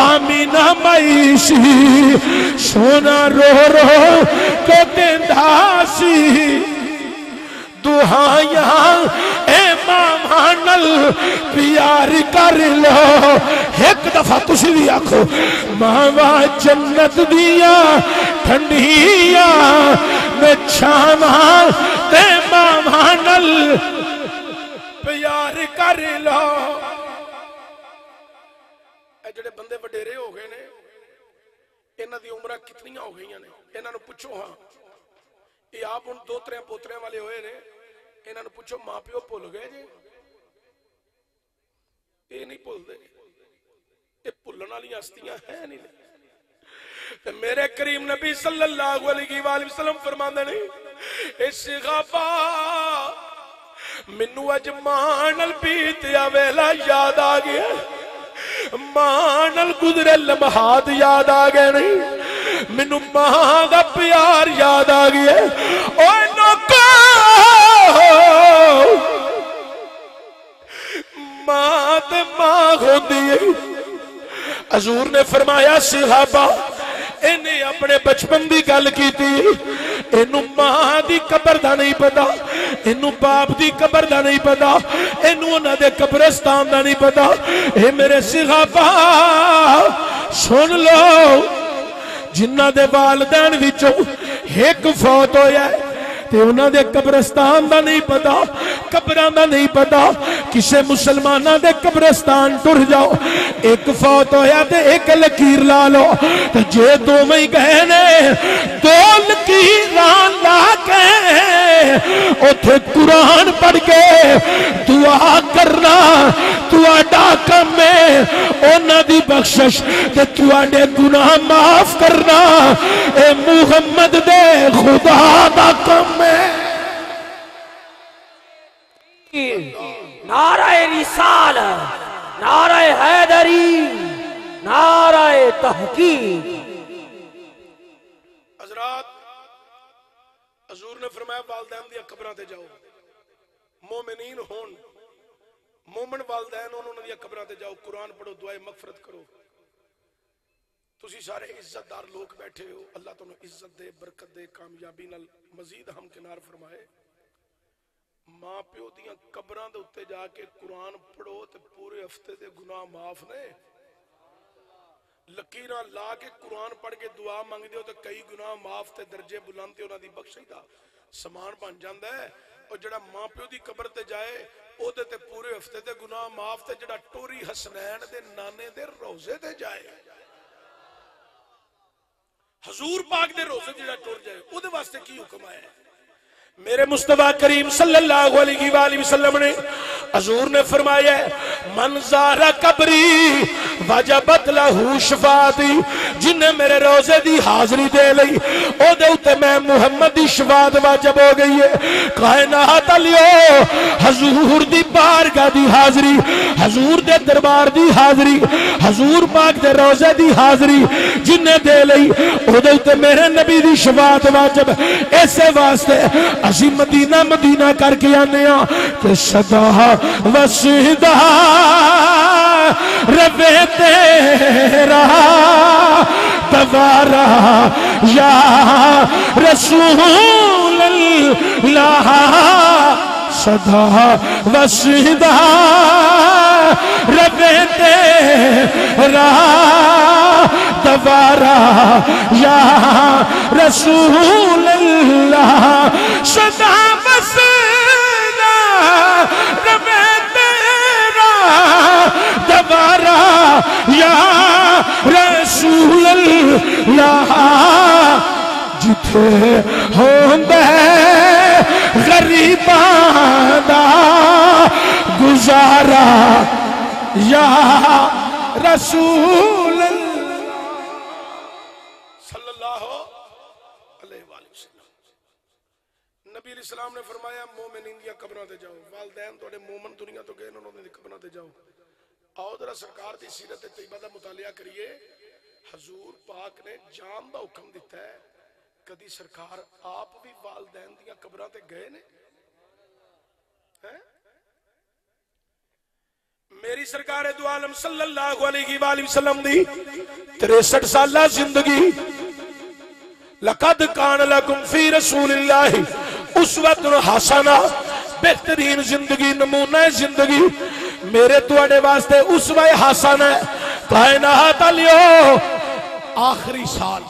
آمینہ مائی سی سونا رو رو کو دیندہ سی دعائیاں اے ماما نال پیار کر لو ایک دفعہ تسی بھی آکھو ماما جنت دیا ٹھنڈیاں میں چھاواں تے ماما نال پیار کر لو اے جڑے بندے وڈیرے ہو گئے نے انہاں دی عمرہ کتنیاں ہو گئیاں نے انہاں نو پوچھو ہاں یہ آپ ان دو ترے پوترے والے ہوئے نے انہاں نو پوچھو ماں پیو بھول گئے جی یہ نہیں بھول دے یہ بھولن والی ہستیاں ہیں نہیں میرے کریم نبی صلی اللہ علیہ وآلہ وسلم فرماندے نے اے صحابہ منو اج ماں نال بیتیا ویلا یاد آ گیا ماں نال گزرے لمحات یاد آ گئے نہیں مینوں ماں دا پیار یاد آ گیا اوے نوکو ماں تے ماں ہوندی ہے حضور نے فرمایا صحابہ انہیں اپنے بچپن دی گل کی تھی اینو ماں دی قبر دا نہیں پتا، اینو باپ دی قبر دا نہیں پتا، اینو انہاں دے قبرستان دا نہیں پتا۔ اے میرے صحابہ سن لو، جنہ دے والدین وچوں ایک فوت ہویا ہے تے انہاں دے قبرستان دا نہیں پتا، قبران دا نہیں پتا۔ کسے مسلمانہ دے قبرستان ٹر جاؤ، ایک فوت ہویا تے ایک لکیر لا لو، تے جے دو میں گئے نے دو لکیران لا کے اتھے قرآن پڑھ کے دعا کرنا تواڈا کم ہے، انہاں دی بخشش تے تواڈے گناہ معاف کرنا اے محمد دے خدا دا کم ہے۔ نعرہ رسالت، نعرہ حیدری، نعرہ تحقیق۔ حضرات حضور نے فرمایا والدین دیا قبران تے جاؤ، مومنین ہون مومن والدین ہون انہوں دیا قبران تے جاؤ، قرآن پڑھو، دعائے مغفرت کرو۔ تسی سارے عزت دار لوگ بیٹھے ہو، اللہ تمہیں عزت دے، برکت دے، کامیابی نال مزید ہم کنار فرمائے۔ ماں پیو دیاں قبران دے اتے جا کے قرآن پڑھو تے پورے ہفتے دے گناہ معاف نے۔ لکیران لا کے قرآن پڑھ کے دعا مانگ دیو تے کئی گناہ معاف تے درجے بلند تے انہاں دی بخشش دا سامان بن جاندا ہے۔ اور جڑا ماں پیو دی قبر تے جائے او تے پورے ہفتے تے گناہ معاف تے جڑا ٹوری حسنین دے نانے دے روزے تے جائے، حضور پاک دے روزے جڑا ٹور جائے او دے واسطے کی حکم آیا ہے؟ میرے مصطفیٰ کریم صلی اللہ علیہ وآلہ وسلم نے حضور نے فرمایا ہے من زارا قبری وجبت لہو شفاعتی، جنہیں میرے روزے دی حاضری دے لئی او دے اتے میں محمد دی شفاعت واجب ہو گئی ہے۔ کائنات علیو حضور دی بارگاہ دی حاضری، حضور دے دربار دی حاضری، حضور پاک دے روزے دی حاضری جنہیں دے لئی او دے اتے میرے نبی دی شفاعت واجب۔ ایسے واسطے اسی مدینہ مدینہ کر کے آنے ہاں کہ صدا وسیدہ ربے تیرا دوارا یا رسول اللہ، صدا وسیدہ ربے تیرا دوارا یا رسول اللہ، صدا وسیدہ ربے تیرا دوارا یا رسول اللہ، جتھے ہوندے غریباں دا گزارا یا رسول صلی اللہ علیہ وآلہ وسلم۔ نبی علیہ السلام نے فرمایا مومنین دیا قبروں تے جاؤ، والدین توڑے مومن دنیا تو گئے انہوں نے قبروں تے جاؤ۔ آؤ ذرا سرکار دی سیرت طیبہ دا مطالعہ کریے۔ حضور پاک نے جان دا حکم دیتا ہے، کدی سرکار آپ بھی والدین دیا قبروں تے گئے نے؟ میری سرکار دو عالم صلی اللہ علیہ وآلہ وسلم دی 63 سالہ زندگی، لقد کان لکم فی رسول اللہ اسوۃ حسنہ، بہترین زندگی، نمونہ زندگی میرے توڑے واسطے اسوہ حسنہ ہے۔ کائنات علیو آخری سال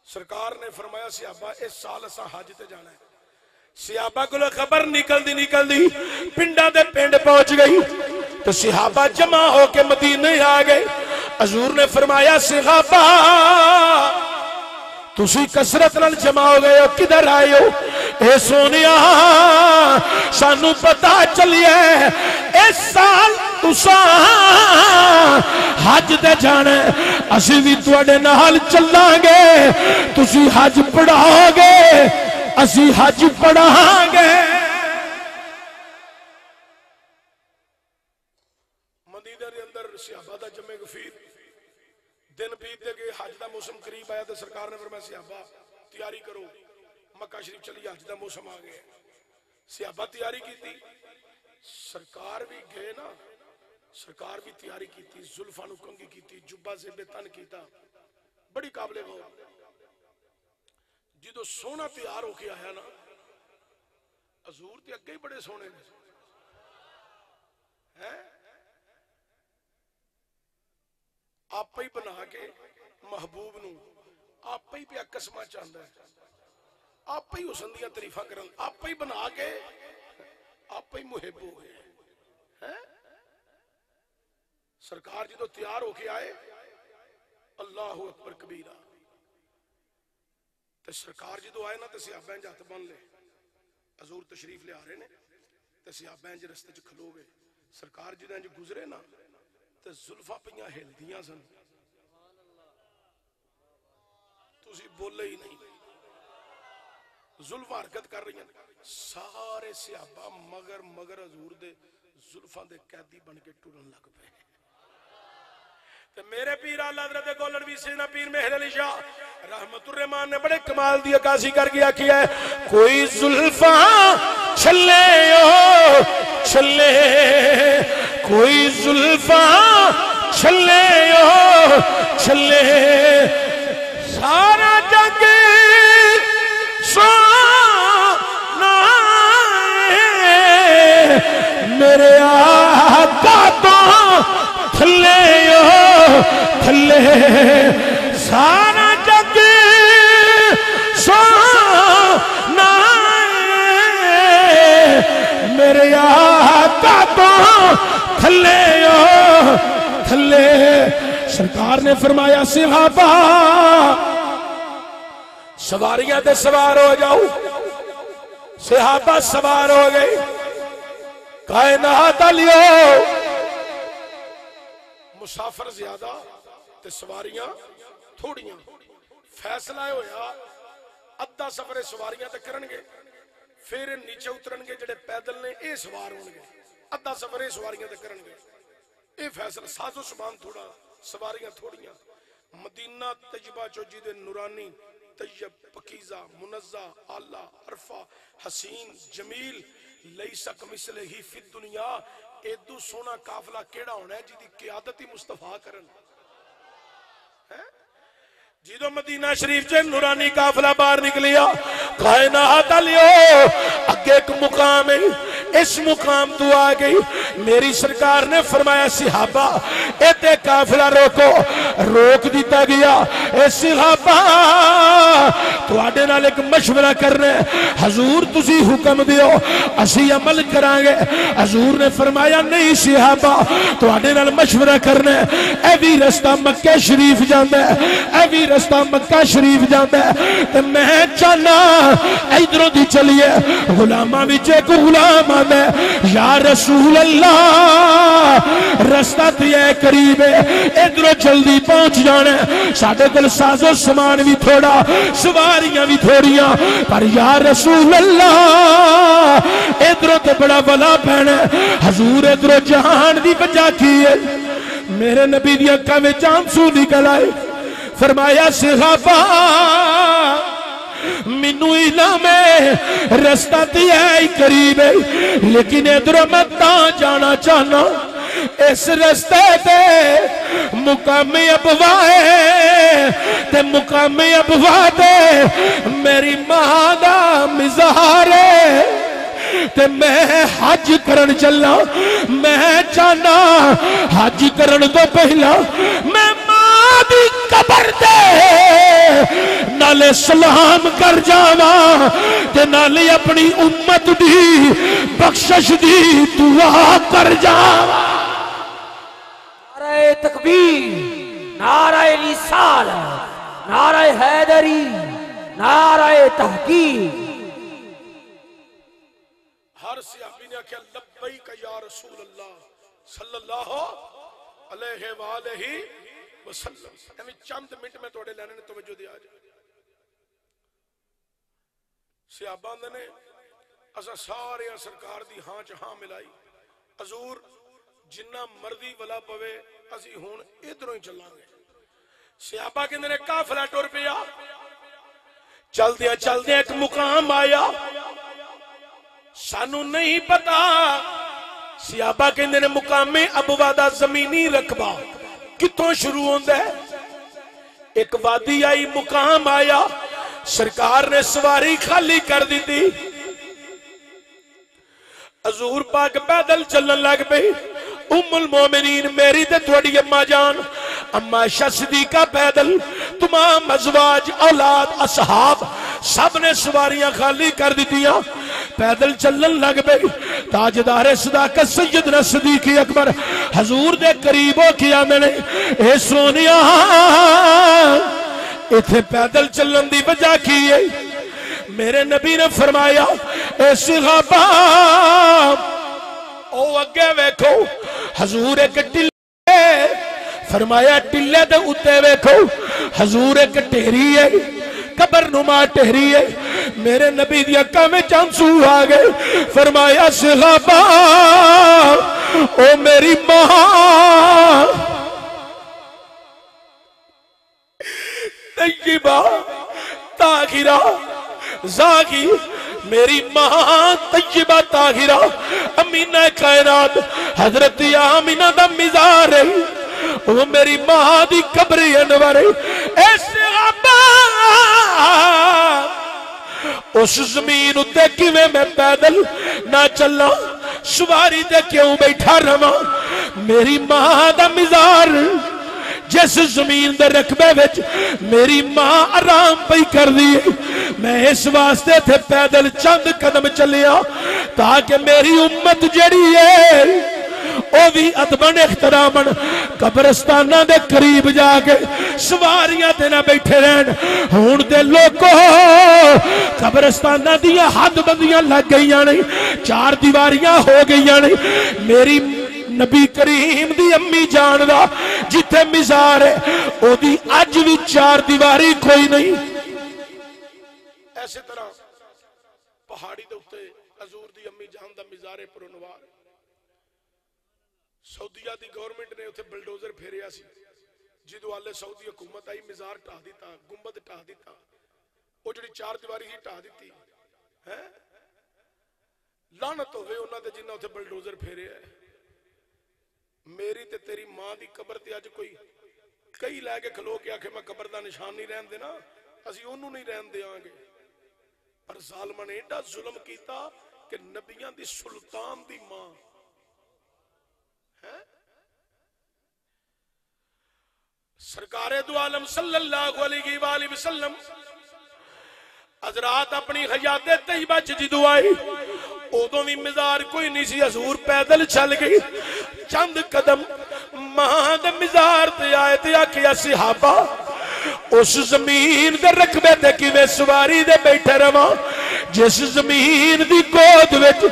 سرکار نے فرمایا صحابہ اس سال اسا حج تے جانا ہے۔ صحابہ کو خبر نکل دی پنڈا دے پنڈ پہنچ گئی تو صحابہ جمع ہو کے مدینے آ گئے۔ حضور نے فرمایا صحابہ تسی کسرت نال جمع ہو گئے ہو، کدھر آئے ہو؟ اے سونیا سانو پتا چلیے اس سال تساں حج دے جانے، اسی بھی تواڈے نال چلاں گے، تسی حج پڑھاؤ گے، اسی حج پڑھاں گے۔ مدینہ دے اندر صحابہ دا جمع غفیر، دن بیت دے گئے، حج دا موسم قریب آیا تو سرکار نے فرمایا صحابہ تیاری کرو، مکہ شریف چلی، حج دا موسم آ گئے۔ صحابہ تیاری کی تھی، سرکار بھی گئے نا، سرکار بھی تیاری کی تھی، زلفاں نو کنگھی کی تھی، جبہ زیب تن کیتا، بڑی قابل غور۔ جدو سونا تیار ہو کے آیا نا حضور تے اگے ہی بڑے سونے نے آپ ہی بنا کے محبوب نو آپ ہی پیا قسمہ چاہتا ہے آپ ہی حسن دیاں تعریفاں کرن آپ ہی بنا کے آپ ہی محب ہو گئے سرکار جدو تیار ہو کے آئے اللہ اکبر کبیرہ تے سرکار جدو آئے نا تے صحابہ انج ہاتھ بن لے حضور تشریف لے آ رہے نے تے صحابہ انج رستے چ کھلو گئے سرکار جدو انج گزرے نا تے زلفاں پیاں ہلدیاں سن تسی بولے ہی نہیں زلفاں حرکت کر رہی ہیں سارے صحابہ مگر حضور دے زلفاں دے قیدی بن کے ٹرن لگ پے تے میرے پیر اعلی حضرت گولڑوی سیدنا پیر مہر علی شاہ رحمت الرحمان نے بڑے کمال دی عکاسی کر گیا کیا ہے کوئی زلفاں چھلے او چھلے کوئی زلفاں چھلے او چھلے سارا جگ سونا میرے آقا تو تھلے او تھلے سارا جگ سونا میرے آقا تو تھلے او تھلے سرکار نے فرمایا صحابہ سواریاں تے سوار ہو جاؤ صحابہ سوار ہو گئے کائنات لیو مسافر زیادہ تے سواریاں تھوڑیاں فیصلہ ہویا ادھا سفر سواریاں تے کرن گے پھر نیچے اترن گے جڑے پیدل نے اے سوار ہون گے ادھا سفر سواریاں تے کرن گے اے فیصلہ ساز و سامان تھوڑا سواریاں تھوڑیاں مدینہ تجبہ چوجی دے نورانی طیب پکیزہ منزہ آلہ عرفہ حسین جمیل لیسا کمثلہ ہی فی الدنیا ایدو سونا قافلہ کیڑا ہونا ہے جیدی قیادتی مصطفیٰ کرن جیدو مدینہ شریف چے نورانی قافلہ باہر نکلیا کائنات لیو اگے ایک مقام ہے اس مقام تو آ گئی میری سرکار نے فرمایا صحابہ ایتے قافلہ روکو روک دیتا گیا اے صحابہ تو آڈے نال ایک مشورہ کرنے حضور تسی حکم دیو اسی عمل کرانگے حضور نے فرمایا نہیں صحابہ تو آڈے نال مشورہ کرنے اے بھی رستہ مکہ شریف جاندے اے بھی رستہ مکہ شریف جاندے تے میں چانا ایدروں دی چلیے غلامہ وچے کو غلام آدھے یا رسول اللہ رستہ تیے قریب ہے ایدروں جلدی پہنچ جانے ساڑھے دل ساز و سامان بھی تھوڑا سواریاں بھی تھوڑیاں پر یا رسول اللہ ایدروں تے بڑا بلا پہنے حضور ایدروں جہان دی بجا کیے میرے نبی دی اکھا میں چانسو نکل آئے فرمایا صحابہ منو علم ہے رستہ تیائی قریب ہے لیکن ادھر میں تاں جانا چاہنا اس رستے تے مقامی ابوائے تے مقامی ابوائے میری ماں دا مزارے تے میں حج کرن چلا میں چاہنا حج کرن تو پہلا میں ماں دی قبر دے نالے سلام کر جاواں تے نالے اپنی امت دی بخشش دی دعا کر جاواں نعرہ تکبیر نعرہ رسالت نعرہ حیدری نعرہ تحقیق ہر صحابی نے کہا لبیک یا رسول اللہ صلی اللہ علیہ وآلہ وسلم ہمیں چند منٹ میں توڑے لینے نے توجہ دیا جائے صحابہ نے اسا سارے سرکار دی ہاں چہاں ملائی حضور جنہ مرضی ولا پوے اسی ہون ادھروں ہی چلائیں گے صحابہ کے اندر قافلہ ٹور پیا چل دیا ایک مقام آیا سانو نہیں پتا صحابہ کے اندر مقام ابوادہ زمینی رقبہ کتوں شروع ہوندہ ہے ایک وادی آئی مقام آیا سرکار نے سواری خالی کر دی تھی، حضور پاک پیدل چلن لگ پئی۔ ام المومنین میری تے تھوڑی اماں جان اما صدیقہ پیدل، تمام ازواج اولاد اصحاب سب نے سواریاں خالی کر دیتیاں، پیدل چلن لگ پئی۔ تاجدار صداقت سیدنا صدیق اکبر حضور دے قریب ہو کے آندے نے، اے سونیا ایتھے پیدل چلن دی وجہ کی ہے؟ میرے نبی نے فرمایا اے صحابہ او اگے ویکھو، حضور ایک ٹلے، فرمایا ٹلے دے اتے ویکھو، حضور ایک ٹہری ہے، قبر نما ٹہری ہے۔ میرے نبی دی اکھاں میں آنسو آ گئے، فرمایا صحابہ او میری ماں طیبہ طاہرہ زاغی، میری ماں طیبہ طاہرہ امینہ کائنات حضرت آمینہ دا مزار ہے، وہ میری ماں دی قبری انور ہے۔ اے صحابہ اس زمین اتے کیویں میں پیدل نہ چلا، سواری تے کیوں بیٹھا رہا؟ میری ماں دا مزار جس زمین دے رقبے وچ میری ماں آرام پئی کر دی، میں اس واسطے تھے پیدل چند قدم چلیا تاکہ میری امت جڑی ہے او بھی ادبن احترامن قبرستانہ دے قریب جا کے سواریاں تے نہ بیٹھے رہن۔ ہون دے لوگوں قبرستانہ دیا حد بندیاں لگ گئیاں نہیں، چار دیواریاں ہو گئیاں نہیں۔ میری نبی کریم دی امی جان دا جتے مزار ہے او دی اج بھی چار دیواری کوئی نہیں۔ ایسے طرح پہاڑی دے اتے حضور دی امی جان دا مزار پرونوار، سعودیہ دی گورنمنٹ نے اتھے بلڈوزر پھیریا سی، جدو آلے سعودی حکومت آئی مزار ٹھا دیتا، گنبد ٹھا دیتا، وہ جڑی چار دیواری ہی ٹھا دیتی ہے۔ لعنت ہوئے انہاں دے جنہاں اتھے بلڈوزر پھیرے ہے۔ میری تے تیری ماں دی قبر تے اج کوئی کئی لے کے کھلو کے آکھے میں قبر دا نشان نہیں رہن دینا، اسی انہوں نہیں رہن دے آنگے۔ پر ظالمہ نے ایڈا ظلم کیتا کہ نبیان دی سلطان دی ماں سرکار دو عالم صلی اللہ علیہ وآلہ وسلم حضرات اپنی حیات طیبہ جدو آئی، ادوں بھی مزار کوئی نہیں سی، حضور پیدل چل گئی چند قدم ماں دے مزار تے آئے تے آکھیا صحابہ اس زمین دے رقبے تے کیویں سواری دے بیٹھے رہواں جس زمین دی گود وچ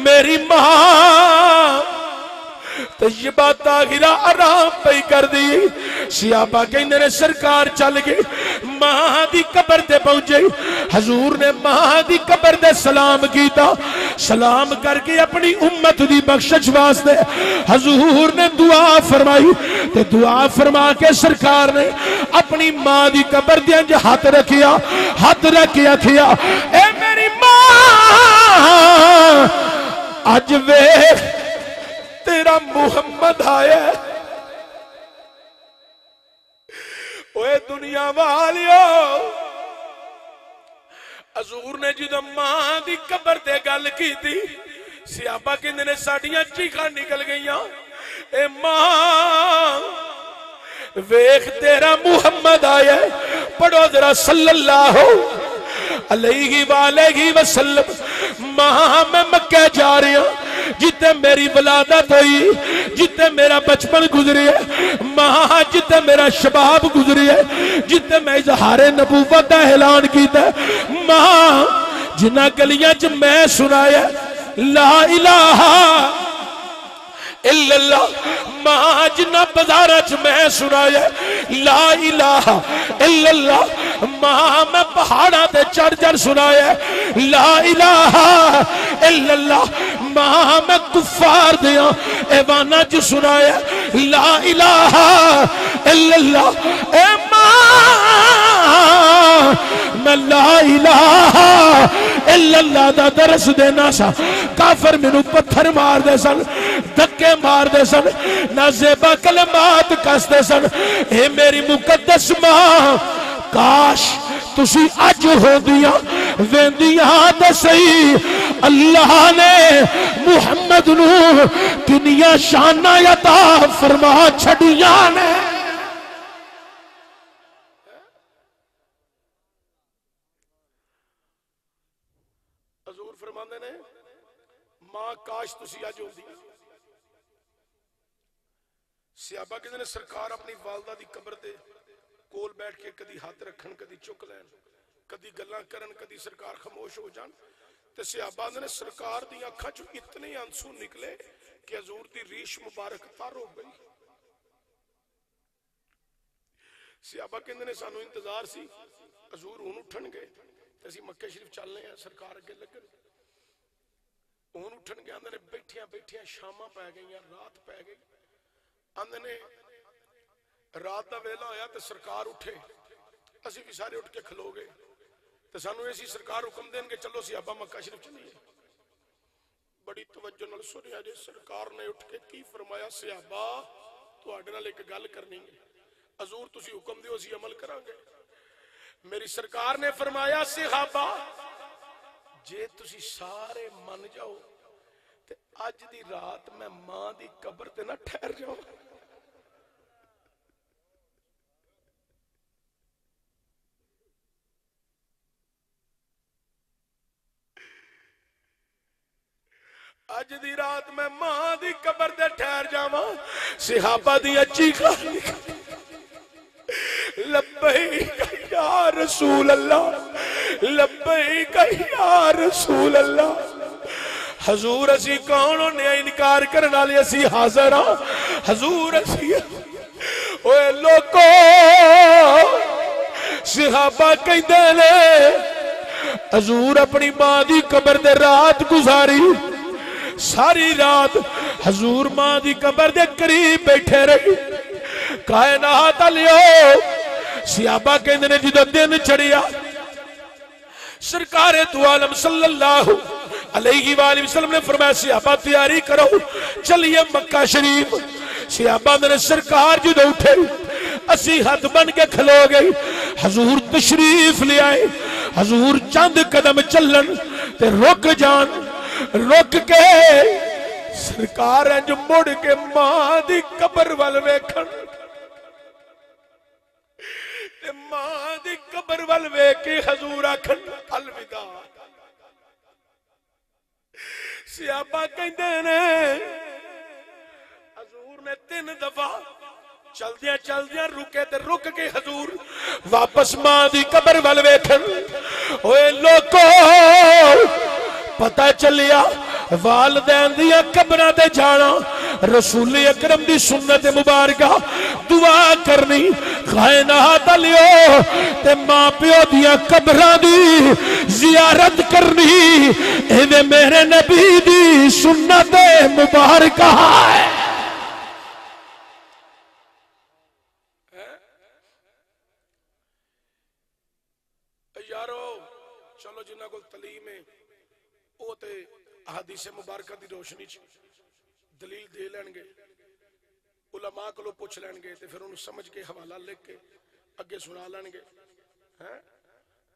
میری ماں طیبہ طاہرہ آرام پئی کر دی۔ صحابہ کہندے نے سرکار چل گئے، ماں دی قبر تے پہنچے، حضور نے ماں دی قبر دے سلام کیتا، سلام کر کے اپنی امت دی بخشش واسطے حضور نے دعا فرمائی، تے دعا فرما کے سرکار نے اپنی ماں دی قبر دے انج ہاتھ رکھیا، ہاتھ رکھیا کھیا اے میری ماں اج ویکھ تیرا محمد آیا ہے۔ اوے دنیا والیو، حضور نے جدو ماں دی قبر تے گل کی تھی، صحابہ کہندے نے ساڈیاں چیخاں نکل گئیاں، اے ماں ویکھ تیرا محمد آیا ہے۔ پڑھو ذرا صلی اللہ علیہ وآلہ وسلم۔ ماں میں مکہ جا رہی ہوں جتے میری ولادت ہوئی، جتے میرا بچپن گزری ہے، ماں جتے میرا شباب گزری ہے، جتے میں اظہار نبوت دا اعلان کیتا ہے، ماں جنہ گلیاں چ میں سنایا لا الہ الا اللہ، ماں جنہ بازارہ چ میں سنایا لا الہ الا اللہ، ماں میں پہاڑا تے چڑھ چڑھ سنایا لا الہ الا اللہ، ماں میں کفار دیاں ایوانا چ سنایا لا الہ الا اللہ۔ اے ماں میں لا الہ الا اللہ دا درس دینا سا، کافر منو پتھر مار دے سن، دھکے مار دے سن، نازیبہ کلمات کس دے سن۔ اے میری مقدس ماں کاش کاش تسی اج ہوندیاں ویندیاں تے صحیح اللہ نے محمد نو کنیاں شاناں عطا فرما چھڈیاں نے. حضور فرماندے نے ماں کاش تسی اج ہوندی. صحابہ کہندے نے سرکار اپنی والدہ دی قبر تے کول بیٹھ کے کدی ہاتھ رکھن کدی چک لین کدی گلاں کرن کدی سرکار خاموش ہو جان تے صحابہ نے سرکار دی اکھاں چوں اتنے آنسو نکلے کہ حضور دی ریش مبارک تر ہو گئی. صحابہ کہندے نے سانو انتظار سی حضور ہن اٹھن گے تے اسی مکے شریف چلنے ہیں سرکار اگے لگن. ہن اٹھن گے اندر بیٹھیاں بیٹھیاں شاماں پے گئیاں رات پے گئی. اندر نے رات دا ویلا ہویا تے سرکار اٹھے اسی بھی سارے اٹھ کے کھلو گئے تے سانو ایسی سرکار حکم دین کہ چلو صحابہ مکہ شریف چلیے. بڑی توجہ نال سنیا جے سرکار نے اٹھ کے کی فرمایا صحابہ تواڈے نال ایک گل کرنی ہے. حضور تسی حکم دیو اسی عمل کران گے. میری سرکار نے فرمایا صحابہ جے تسی سارے من جاؤ تے اج دی رات میں ماں دی قبر تے نہ ٹھہر جاؤں. اج دی رات میں ماں دی قبر تے ٹھہر جاواں. صحابہ دی اچھی کہانی لبیک یا رسول اللہ لبیک یا رسول اللہ. حضور اسی کون ہونے انکار کرن والے اسی حاضر ہاں. حضور اسی اوے لوکو صحابہ کہندے نے حضور اپنی ماں دی قبر تے رات گزاری. ساری رات حضور ماں دی قبر دے قریب بیٹھے رہی. کائنات علیو صحابہ کہندے نے جدوں دن چڑھیا سرکار دو عالم صلی اللہ علیہ وآلہ وسلم نے فرمایا صحابہ تیاری کرو چلیے مکہ شریف. صحابہ نے سرکار جدوں اٹھے اسی ہاتھ بن کے کھلو گئی. حضور تشریف لے آئے. حضور چند قدم چلن تے رک جان. رک کے سرکار انج مڑ کے ماں دی قبر ول ویکھن تے ماں دی قبر ول ویکھ کے حضور آکھن الوداع. صحابہ کہندے نے حضور نے 3 دفعہ چلدیاں چلدیاں رکے تے رک کے حضور واپس ماں دی قبر ول ویکھن. اوے لوکو پتہ چلیا والدین دیا قبراں تے جانا رسول اکرم دی سنت مبارکہ دعا کرنی. کائنات علیو تے ماں پیو دیا قبراں دی زیارت کرنی اے میرے نبی دی سنت مبارکہ ہے. یارو چلو جنہاں کو تعلیم ہے او تے احادیث مبارکہ دی روشنی چ دلیل دے لین گے علماء کو پوچھ لین گے تے پھر انہوں سمجھ کے حوالہ لکھ کے اگے سنا لین گے.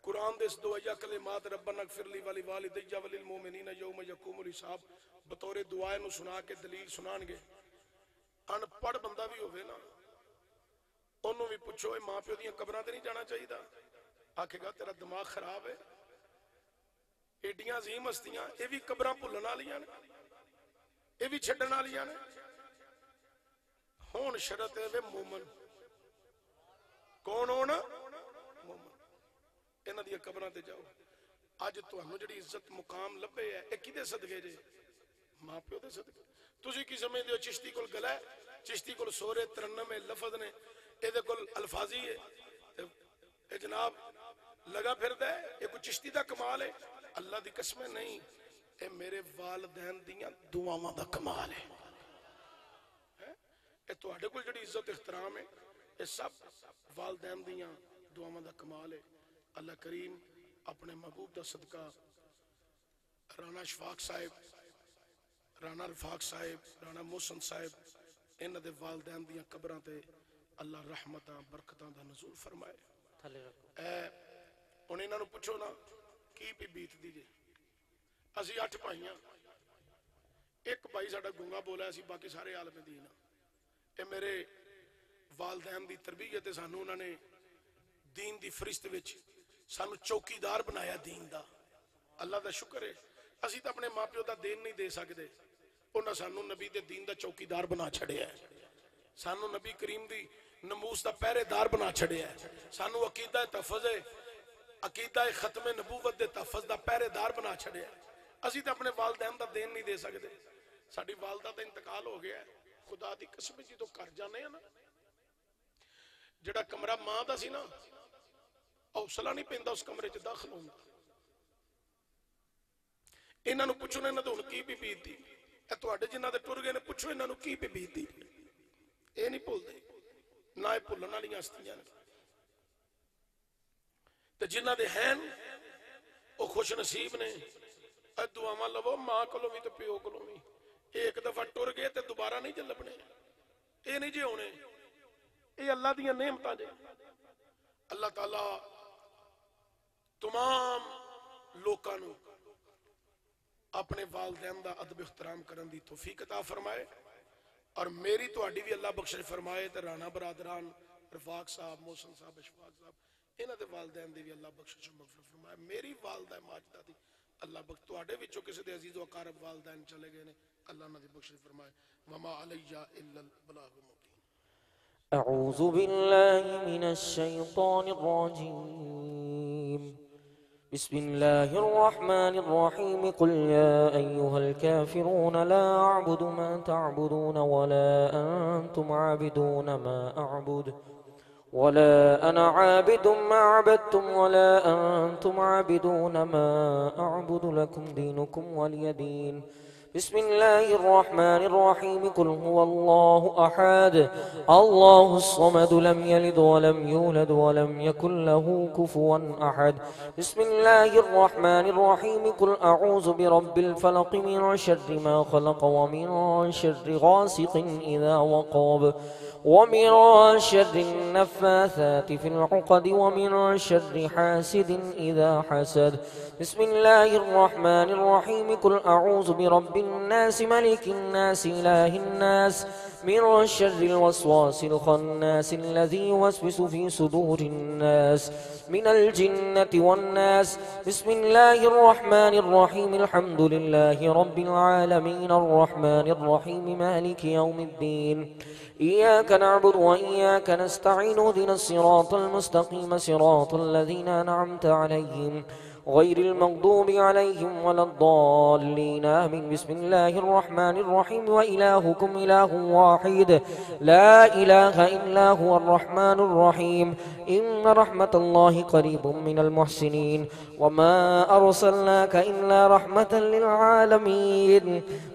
قرآن دے اس دعائیہ کلمات ربنا اغفر لی ولی والدی وللمؤمنین یوم یقوم الحساب بطور دعائے نو سنا کے دلیل سنان گے. ان پڑھ بندہ بھی ہوئے نا انہوں بھی پوچھو ماں پیو دیاں قبراں تے نہیں جانا چاہیے آکھے گا تیرا دماغ خراب ہے. ایڈیاں عظیم ہستیاں اے بھی قبراں بھولن والیاں نے اے بھی چھڈن والیاں نے. ہون شرط ہے وے مومن کون ہونا مومن انہاں دی قبراں تے جاؤ. اج تانوں جڑی عزت مقام لبے ہے اے کدے صدقے جے ماں پیو دے صدقے. تسی کی سمجھدے ہو چشتی کول گلا ہے چشتی کول سورے ترنم لفظ نے اے دے کول الفاظی ہے اے جناب لگا پھردا ہے اے کوئی چشتی دا کمال ہے. اللہ دی قسمیں نہیں اے میرے والدین دیاں دعاواں دا کمال ہے. اے تواڈے کول جڑی عزت احترام ہے اے سب والدین دیاں دعاواں دا کمال ہے. اللہ کریم اپنے محبوب دا صدقہ رانا شفاق صاحب رانا رفاق صاحب رانا محسن صاحب انہاں دے والدین دیاں قبراں تے اللہ رحمتاں برکتاں دا نزول فرمائے. ਹੁਣ ਇਹਨਾਂ ਨੂੰ ਪੁੱਛੋ ਨਾ ਕੀ ਬੀਤਦੀ ਜੇ। ਅਸੀਂ 8 ਭਾਈਆਂ, ਇੱਕ ਭਾਈ ਸਾਡਾ ਗੂੰਗਾ ਬੋਲਿਆ ਸੀ, ਬਾਕੀ ਸਾਰੇ ਆਲਮ ਦੀਨ। ਇਹ ਮੇਰੇ ਵਾਲਦੈਨ ਦੀ ਤਰਬੀਅਤ ਤੇ ਸਾਨੂੰ ਉਹਨਾਂ ਨੇ دین دی فرشت وچ سانو چوکیدار بنایا دین دا. اللہ دا شکر ہے اسی تو اپنے ماں پیو دا دین نہیں دے سکتے، انہاں سانو نبی دے دین دا چوکیدار بنا چھڑیا ہے، سانو نبی کریم دی نموس دا پہرے دار بنا چھڑیا ہے، سانو عقیدہ تحفظ عقیدہ ختم نبوت دے تحفظ دا پہرے دار بنا چھڑیا ہے. اسی تو اپنے والدین دا دین نہیں دے سکتے. ساڈی والدہ دا انتقال ہو گیا ہے، خدا دی قسم جی تو کر جانے ہیں نا، جڑا کمرہ ماں دا سی نا حوصلہ نہیں پیندا اس کمرے چ داخل ہوندا. انہاں نو پوچھو نا انہاں تے ہن کی بیتی، اے تواڈے جنہاں دے ٹر گئے نے پوچھو انہاں نو کی بیتی. اے نہیں بھولدے نہ اے بھولن والیاں ہستیاں نے، تے جنہاں دے ہیں او خوش نصیب نے. اے دعاواں لو ماں کولوں وی تے پیو کولوں وی. ایک دفعہ ٹر گئے تے دوبارہ نہیں جے لبنے، اے نہیں جے ہونے. اے اللہ دیاں نعمتاں جے. اللہ تعالی تمام لوکاں نو اپنے والدین دا ادب احترام کرن دی توفیق عطا فرمائے، اور میری تہاڈی بھی اللہ بخشش فرمائے. تے رانا برادران رفاق صاحب، محسن صاحب، اشفاق صاحب، انہاں دے والدین دی بھی اللہ بخشش و مغفرت فرمائے. میری والدہ ماجدہ دی اللہ بخش، تہاڈے وچوں کسے دے عزیز و اقارب والدین چلے گئے نے، اللہ انہاں دی بخشش فرمائے. وما علی الا البلاغ المبین. أعوذ بالله من الشيطان الرجيم. بسم الله الرحمن الرحيم. قل يا أيها الكافرون لا أعبد ما تعبدون ولا أنتم عابدون ما أعبد ولا أنا عابد ما عبدتم ولا أنتم عابدون ما أعبد لكم دينكم ولي دين. بسم الله الرحمن الرحيم. قل هو الله أحد الله الصمد لم يلد ولم يولد ولم يكن له كفوا أحد. بسم الله الرحمن الرحيم. قل أعوذ برب الفلق من شر ما خلق ومن شر غاسق إذا وقب ومن شر النفاثات في العقد ومن شر حاسد إذا حسد. بسم الله الرحمن الرحيم. قل أعوذ برب الناس ملك الناس إله الناس من شر الوسواس الخناس الذي يوسوس في صدور الناس من الجنة والناس. بسم الله الرحمن الرحيم. الحمد لله رب العالمين الرحمن الرحيم مالك يوم الدين. إياك نعبد وإياك نستعين اهدنا الصراط المستقيم صراط الذين أنعمت عليهم غير المغضوب عليهم ولا الضالين آمين. بسم الله الرحمن الرحيم. وإلهكم إله واحد لا إله إلا هو الرحمن الرحيم. إن رحمة الله قريب من المحسنين. وما أرسلناك إلا رحمة للعالمين.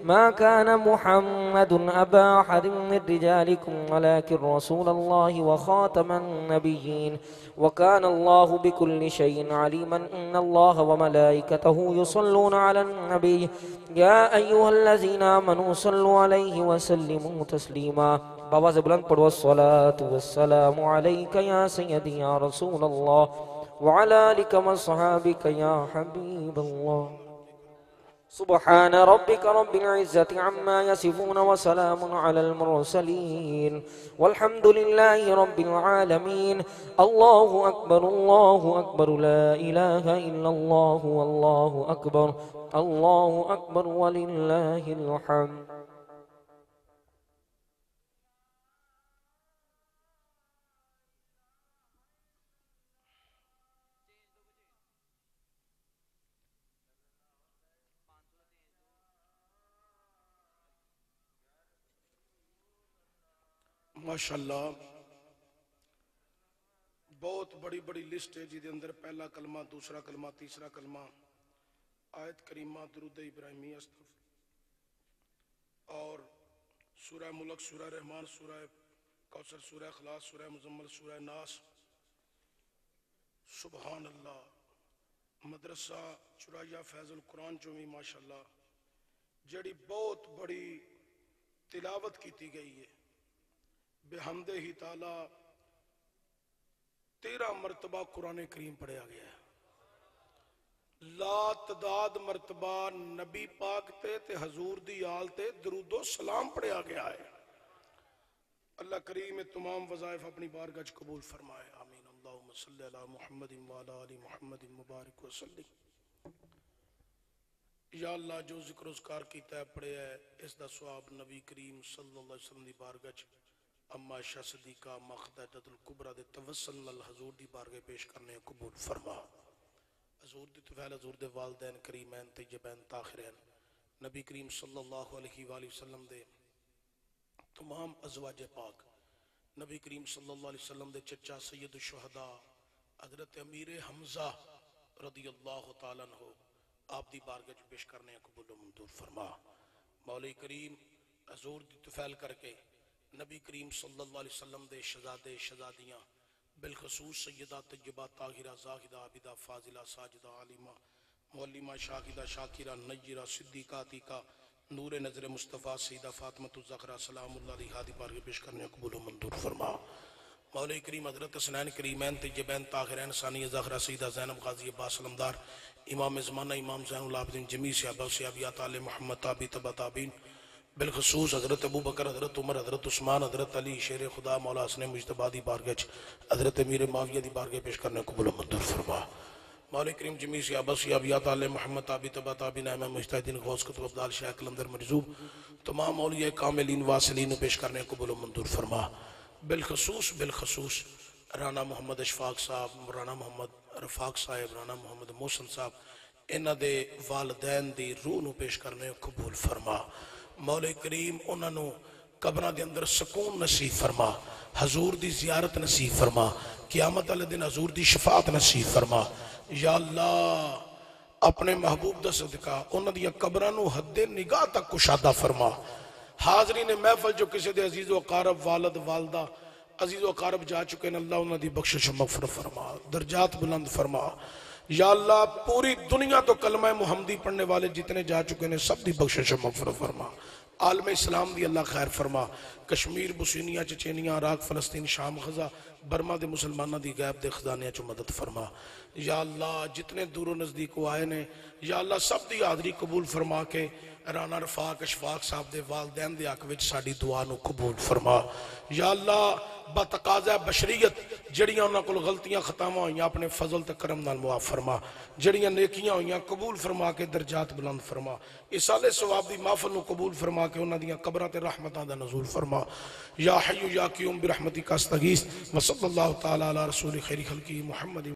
ما كان محمد أبا أحد من رجالكم ولكن رسول الله وخاتم النبيين وكان الله بكل شيء عليما. إن الله وملائكته يصلون على النبي يا أيها الذين آمنوا صلوا عليه وسلموا تسليما. بابا سے بلند پڑھو الصلاة والسلام عليك يا سيدي يا رسول الله وعلى آلك وصحابك يا حبيب الله. سبحان ربك رب العزة عما يصفون وسلام على المرسلين والحمد لله رب العالمين. الله أكبر لا إله إلا الله والله أكبر ولله الحمد. ماشاءاللہ بہت بڑی بڑی لسٹ ہے جی دے اندر پہلا کلمہ، دوسرا کلمہ، تیسرا کلمہ، آیت کریمہ، درود ابراہیمی، استغفر، اور سورہ ملک، سورہ رحمان، سورہ کوثر، سورہ اخلاص، سورہ مزمل، سورہ ناس. سبحان اللہ. مدرسہ چرائیہ فیض القرآن جو بھی ماشاءاللہ جڑی بہت بڑی تلاوت کیتی گئی ہے بحمدہ ہی تعالی. 13 مرتبہ قرآن کریم پڑھیا گیا ہے، لا تعداد مرتبہ نبی پاک تے حضور دی آل تے درود و سلام پڑھیا گیا ہے۔ اللہ کریم تمام وظائف اپنی بارگاہ وچ قبول فرمائے، آمین۔ اللہم صلی علی محمد وعلی آل محمد مبارک وسلم۔ یا اللہ جو ذکر اذکار کیتا ہے پڑھے ہے، اس دا ثواب نبی کریم صلی اللہ علیہ وسلم دی بارگاہ وچ اما عائشہ صدیقہ مخدجۃ الکبریٰ دے توسل نال حضور دی بارگاہ پیش کرنے قبول فرما۔ حضور دی طفیل حضور دے والدین کریمین طیبین طاہرین، نبی کریم صلی اللہ علیہ وآلہ وسلم دے تمام ازواج پاک، نبی کریم صلی اللہ علیہ وسلم دے چچا سید الشہداء حضرت امیر حمزہ رضی اللہ تعالیٰ عنہ آپ دی بارگاہ پیش کرنے قبول و منظور فرما۔ مولا کریم حضور دی طفیل کر کے نبی کریم صلی اللہ علیہ وسلم دے شہزادے شہزادیاں بالخصوص سیدہ طیبہ طاہرہ زاہدہ عابدہ فاضلہ ساجدہ عالمہ معلمہ شاہدہ شاکرہ نیرہ صدیقہ عتیقہ نور نظر مصطفیٰ سیدہ فاطمہ الزہرا سلام اللہ علیہ دی بارگاہ پیش کرنے قبول و منظور فرما۔ مولا کریم حضرت حسنین کریمین طیبین طاہرین ثانیہ زہرا سیدہ زینب غازی عباس علمدار امام زمانہ امام زین العابدین جمیع صحابہ و صحابیات آل محمد تابعی تبع تابعین بالخصوص حضرت ابو بکر حضرت عمر حضرت عثمان حضرت علی شیر خدا مولا حسن مجتبی دی بارگاہ حضرت امیر معاویہ دی بارگاہ پیش کرنے قبول و منظور فرما۔ مولا کریم جمیع صحابہ صحابیات آل محمد تابعی تبع تابعین ائمہ مجتہدین غوث قطب ابدال شیخ قلندر مرزوق تمام اولیاء کاملین واصلین پیش کرنے قبول و منظور فرما۔ بالخصوص رانا محمد اشفاق صاحب، رانا محمد رفاق صاحب، رانا محمد محسن صاحب انہاں دے والدین دی روح نو پیش کرنے قبول فرما۔ مولا کریم انہاں نو قبراں دے اندر سکون نصیب فرما، حضور دی زیارت نصیب فرما، قیامت والے دن حضور دی شفاعت نصیب فرما۔ یا اللہ اپنے محبوب دا صدقہ انہاں دی قبراں نو حد نگاہ تک کشادہ فرما۔ حاضرین محفل جو کسی دے عزیز و اقارب والد والدہ عزیز و اقارب جا چکے ہیں، اللہ انہاں دی بخشش و مغفرت فرما، درجات بلند فرما۔ یا اللہ پوری دنیا تو کلمہ محمدی پڑھنے والے جتنے جا چکے ہیں سب دی بخشش و مغفرت فرما۔ عالم اسلام دی اللہ خیر فرما، کشمیر بوسنیا چچینیا عراق فلسطین شام غزہ برما دے مسلمانہ دی غیب دے خزانیاں چو مدد فرما۔ یا اللہ جتنے دور و نزدیک کو آئے نے یا اللہ سب دی حاضری قبول فرما کے رانا رفاق اشفاق صاحب دے والدین دے حق وچ ساڈی دعا نو قبول فرما۔ یا اللہ بتقاضا بشریت جڑیاں انہاں کول غلطیاں خطاواں ہوئیاں اپنے فضل تے کرم نال معاف فرما، جڑیاں نیکیاں ہوئیاں قبول فرما کے درجات بلند فرما، ایصال ثواب دی محفل نو قبول فرما کے انہاں دیاں قبراں تے رحمتاں دا نزول فرما۔ یا حی یا قیوم برحمتک استغیث وصلی اللہ تعالی علی رسول خیر خلقہ محمد